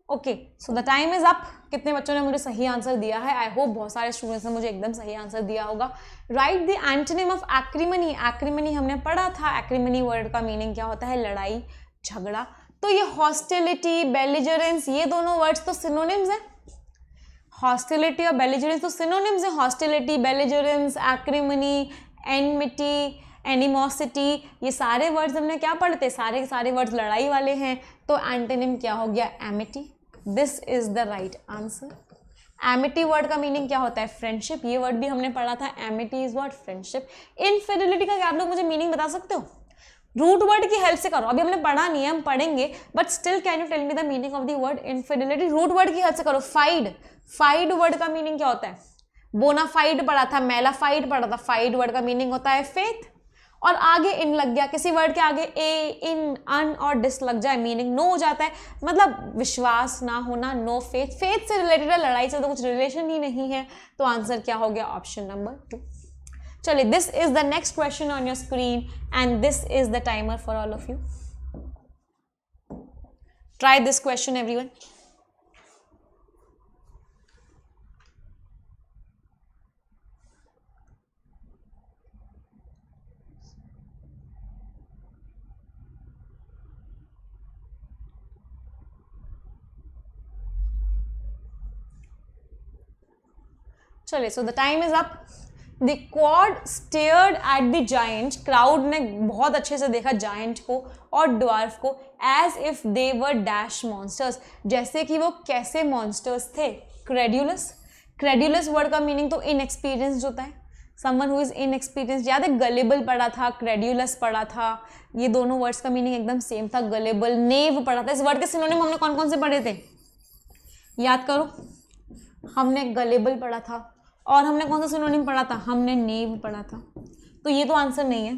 Okay, so the time is up. कितने बच्चों ने मुझे सही आंसर दिया है? आई होप बहुत सारे स्टूडेंट्स ने मुझे एकदम सही आंसर दिया होगा। Write the antonym of acrimony. Acrimony हमने पढ़ा था, एक्रीमनी वर्ड का मीनिंग क्या होता है? लड़ाई, झगड़ा। तो ये हॉस्टिलिटी, बेलिजरेंस, ये दोनों वर्ड्स तो सिनोनिम्स हैं। हॉस्टिलिटी और बेलिजरेंस तो सिनोनिम्स हैं। हॉस्टिलिटी, बेलिजरेंस, एक्रीमनी, एनमिटी, एनिमोसिटी, ये सारे वर्ड्स हमने क्या पढ़े थे? सारे के सारे वर्ड्स लड़ाई वाले हैं। तो एंटोनिम क्या हो गया? Amity. This is the right answer. Amity word का मीनिंग क्या होता है? फ्रेंडशिप। ये वर्ड भी हमने पढ़ा था। Amity is what? Friendship. Infidelity का क्या आप लोग मुझे मीनिंग बता सकते हो? रूट वर्ड की हेल्प से करो, अभी हमने पढ़ा नहीं है, हम पढ़ेंगे, but still can you tell me the meaning of the word infidelity? Root word की हेल्प से करो। फाइड, फाइड वर्ड का मीनिंग क्या होता है? बोनाफाइड पढ़ा था, मेलाफाइड पढ़ा था, फाइड वर्ड का मीनिंग होता है फेथ, और आगे इन लग गया, किसी वर्ड के आगे ए, इन, अन और डिस लग जाए, मीनिंग नो हो जाता है, मतलब विश्वास ना होना, नो फेथ। फेथ से रिलेटेड है, लड़ाई से तो कुछ रिलेशन ही नहीं है, तो आंसर क्या हो गया? Option number 2। चलिए, this is the next question on your screen and this is the timer for all of you. Try this question everyone. चलिए, so the time is up. The quad stared at the giant, crowd ने बहुत अच्छे से देखा giant को और dwarf को, as if they were dash monsters, जैसे कि वो कैसे मॉन्स्टर्स थे? क्रेड्यूलस। क्रेड्यूलस वर्ड का मीनिंग तो इनएक्सपीरियंस्ड होता है, समवन हु इज इनएक्सपीरियंस्ड। याद है गलेबल पढ़ा था, क्रेड्यूलस पढ़ा था, ये दोनों वर्ड्स का मीनिंग एकदम सेम था। गलेबल, नेव पढ़ा था। इस वर्ड के सिनोनिम हमने कौन कौन से पढ़े थे? याद करो, हमने गलेबल पढ़ा था, और हमने कौन सा सिनोनिम पढ़ा था? हमने नेव पढ़ा था। तो ये तो आंसर नहीं है।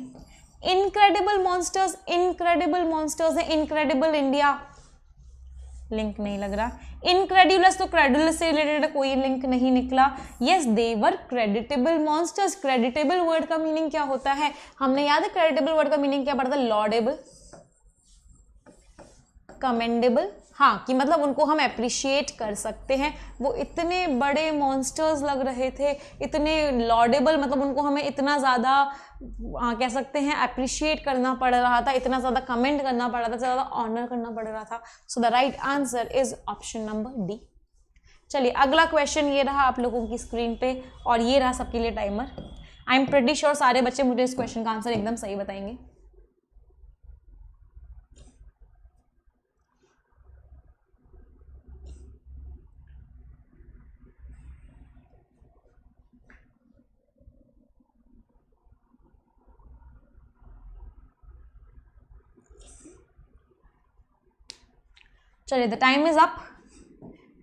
इनक्रेडिबल मॉन्स्टर्स, इनक्रेडिबल मॉन्स्टर्स है, इनक्रेडिबल इंडिया, लिंक नहीं लग रहा। इनक्रेड्यूलस, तो क्रेडुलस से रिलेटेड कोई लिंक नहीं निकला। यस, दे वर क्रेडिटेबल मॉन्स्टर्स। क्रेडिटेबल वर्ड का मीनिंग क्या होता है? हमने याद है क्रेडिटेबल वर्ड का मीनिंग क्या पढ़ा था? लॉडेबल, कमेंडेबल, हाँ, कि मतलब उनको हम अप्रिशिएट कर सकते हैं। वो इतने बड़े मॉन्स्टर्स लग रहे थे, इतने लॉडेबल, मतलब उनको हमें इतना ज़्यादा कह सकते हैं अप्रिशिएट करना पड़ रहा था, इतना ज़्यादा कमेंट करना पड़ रहा था, ज़्यादा ऑनर करना पड़ रहा था। सो the right answer is option number D. चलिए, अगला क्वेश्चन ये रहा आप लोगों की स्क्रीन पे, और ये रहा सबके लिए timer. I am pretty sure सारे बच्चे मुझे इस क्वेश्चन का आंसर एकदम सही बताएंगे। चलिए, द टाइम इज अप।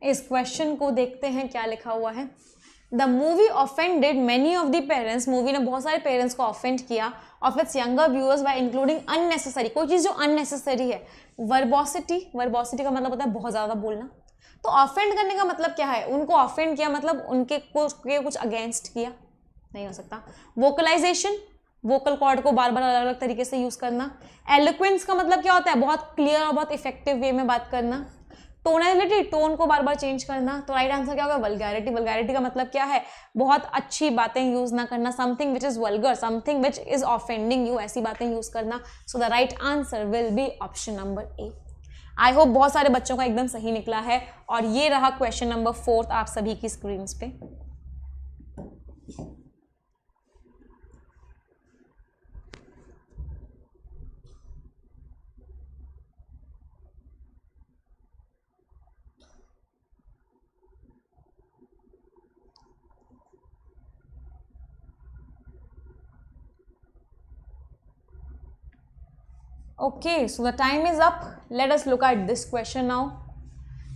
इस क्वेश्चन को देखते हैं क्या लिखा हुआ है। The movie offended many of the parents, movie ने बहुत सारे पेरेंट्स को ऑफेंड किया of its younger viewers bye including unnecessary, कोई चीज़ जो अननेसेसरी है। वर्बोसिटी, वर्बोसिटी का मतलब होता है बहुत ज़्यादा बोलना। तो ऑफेंड करने का मतलब क्या है? उनको ऑफेंड किया मतलब उनके कुछ अगेंस्ट किया, नहीं हो सकता। वोकलाइजेशन, वोकल कॉर्ड को बार बार अलग अलग तरीके से यूज करना। एलोक्वेंस का मतलब क्या होता है? बहुत क्लियर और बहुत इफेक्टिव वे में बात करना। टोनैलिटी, टोन को बार बार चेंज करना। तो राइट आंसर क्या होगा? वल्गैरिटी। वल्गैरिटी का मतलब क्या है? बहुत अच्छी बातें यूज ना करना, something which is vulgar, something which is offending you, ऐसी बातें यूज करना। सो the right answer will be option number A. I hope बहुत सारे बच्चों का एकदम सही निकला है, और ये रहा क्वेश्चन नंबर 4 आप सभी की स्क्रीन पे। Okay, so the time is up. Let us look at this question now.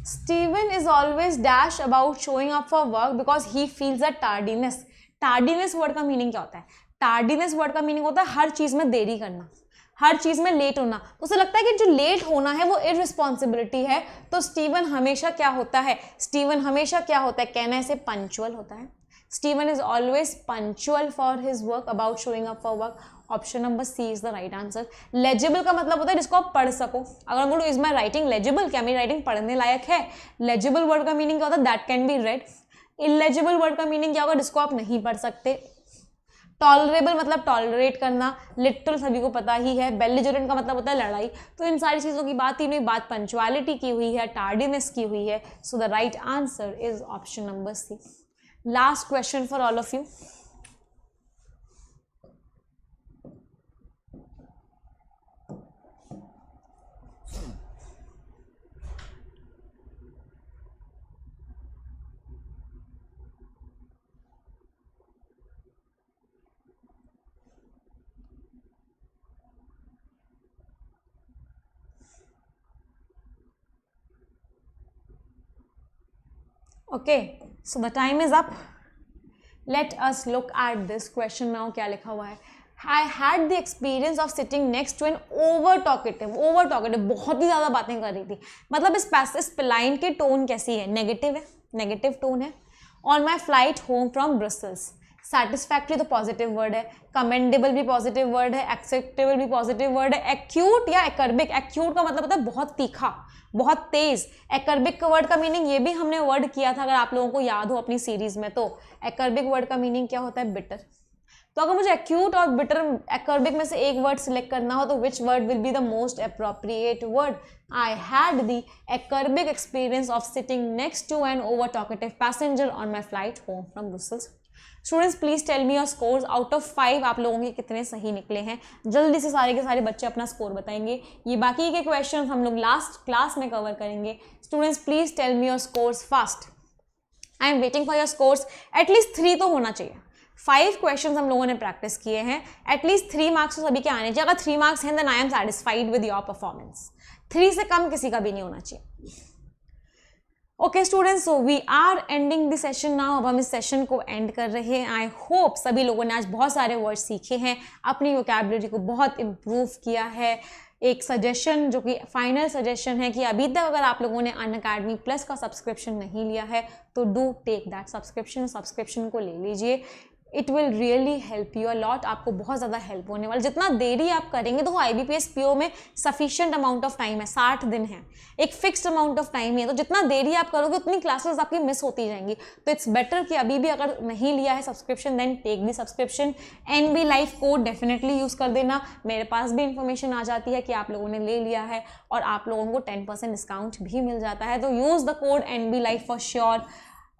Steven is always dash about showing up for work because he feels a tardiness. Tardiness word का meaning क्या होता है? Tardiness word का meaning होता है हर चीज में देरी करना, हर चीज में लेट होना। तो उसे लगता है कि जो लेट होना है वो इररिस्पॉन्सिबिलिटी है। तो स्टीवन हमेशा क्या होता है? स्टीवन हमेशा क्या होता है? कहना ऐसे पंचुअल होता है। Steven is always punctual for his work, about showing up for work. Option number C is the right answer. Legible का मतलब होता है जिसको आप पढ़ सको। अगर बोलो इज माई राइटिंग लेजिबल, क्या मेरी राइटिंग पढ़ने लायक है? लेजिबल वर्ड का मीनिंग क्या होता है? That can be red. Illegible word का मीनिंग क्या होगा? जिसको आप नहीं पढ़ सकते। टॉलरेबल मतलब टॉलरेट करना, लिटरल सभी को पता ही है। बेलिजरेंट का मतलब होता है लड़ाई। तो इन सारी चीज़ों की बात ही नहीं, बात पंचुअलिटी की हुई है, टार्डीनेस की हुई है। So the right answer is option number C. Last question for all of you. Okay, so the time is up. Let us look at this question now. क्या लिखा हुआ है? I had the experience of sitting next to an over talkative, बहुत ही ज़्यादा बातें कर रही थी. मतलब इस लाइन की टोन कैसी है? नेगेटिव है, नेगेटिव टोन है. On my flight home from Brussels. Satisfactory तो पॉजिटिव वर्ड है, कमेंडेबल भी पॉजिटिव वर्ड है, एक्सेप्टेबल भी पॉजिटिव वर्ड है. एक्यूट या एकर्बिक, एक्यूट का मतलब होता है बहुत तीखा, बहुत तेज. एकर्बिक का वर्ड का मीनिंग ये भी हमने वर्ड किया था, अगर आप लोगों को याद हो अपनी सीरीज में. तो एकर्बिक वर्ड का मीनिंग क्या होता है? बिटर. तो अगर मुझे एक्यूट और बिटर एकर्बिक में से एक वर्ड सिलेक्ट करना हो तो which word will be the most appropriate word? I had the acerbic experience of sitting next to an over talkative passenger on my flight home from Brussels. Students please tell me your scores. Out of 5 आप लोगों के कितने सही निकले हैं? जल्दी से सारे के सारे बच्चे अपना स्कोर बताएंगे. ये बाकी के क्वेश्चन हम लोग लास्ट क्लास में कवर करेंगे. Students please tell me your scores fast. I am waiting for your scores. At least 3 तो होना चाहिए. 5 क्वेश्चंस हम लोगों ने प्रैक्टिस किए हैं. एटलीस्ट 3 मार्क्स तो सभी के आने चाहिए. अगर 3 मार्क्स हैं then I am satisfied with your performance. 3 से कम किसी का भी नहीं होना चाहिए. Okay students, so we are ending this session now. अब हम इस सेशन को एंड कर रहे हैं. आई होप सभी लोगों ने आज बहुत सारे वर्ड सीखे हैं, अपनी वोकैबुलरी को बहुत इम्प्रूव किया है. एक सजेशन जो कि फाइनल सजेशन है कि अभी तक अगर आप लोगों ने अनअकैडमी प्लस का सब्सक्रिप्शन नहीं लिया है तो डू टेक दैट सब्सक्रिप्शन को ले लीजिए. It will really help you a lot. आपको बहुत ज़्यादा हेल्प होने वाला. जितना देरी आप करेंगे तो IBPS PO में सफिशिएंट अमाउंट ऑफ टाइम है, 60 दिन है, एक फिक्स्ड अमाउंट ऑफ टाइम है. तो जितना देरी आप करोगे उतनी क्लासेस आपकी मिस होती जाएंगी. तो इट्स बेटर कि अभी भी अगर नहीं लिया है subscription then take the subscription. NB life code definitely use कर देना. मेरे पास भी इंफॉर्मेशन आ जाती है कि आप लोगों ने ले लिया है और आप लोगों को 10% डिस्काउंट भी मिल जाता है. तो use the code NB life for sure.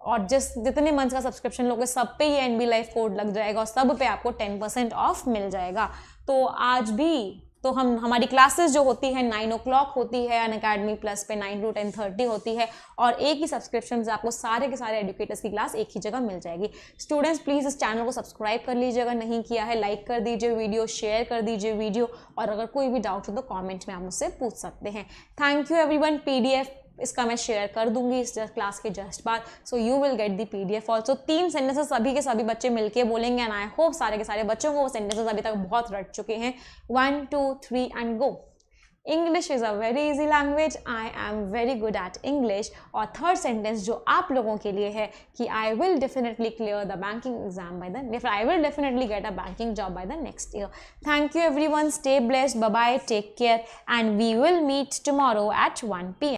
और जितने मंथ का सब्सक्रिप्शन लोगे सब पे ये NB लाइफ कोड लग जाएगा और सब पे आपको 10% ऑफ मिल जाएगा. तो आज भी तो हमारी क्लासेस जो होती है 9 o'clock होती है अनअकैडमी प्लस पे, 9 to 10:30 होती है. और एक ही सब्सक्रिप्शन से आपको सारे के सारे एजुकेटर्स की क्लास एक ही जगह मिल जाएगी. स्टूडेंट्स प्लीज़ इस चैनल को सब्सक्राइब कर लीजिए अगर नहीं किया है. लाइक कर दीजिए वीडियो, शेयर कर दीजिए वीडियो. और अगर कोई भी डाउट हो तो कॉमेंट में आप मुझसे पूछ सकते हैं. Thank you everyone. PDF इसका मैं शेयर कर दूंगी इस क्लास के जस्ट बाद. So you will get the PDF also. 3 sentences सभी के सभी बच्चे मिलके बोलेंगे एंड आई होप सारे के सारे बच्चों को वो सेंटेंसेस अभी तक बहुत रट चुके हैं. 1 2 3 and go. English is a very easy language. I am very good at English. और थर्ड सेंटेंस जो आप लोगों के लिए है कि I will definitely clear the banking exam by the I will definitely get a banking job by the next year. Thank you everyone. Stay blessed. Bye bye. Take care and we will meet tomorrow at 1 PM.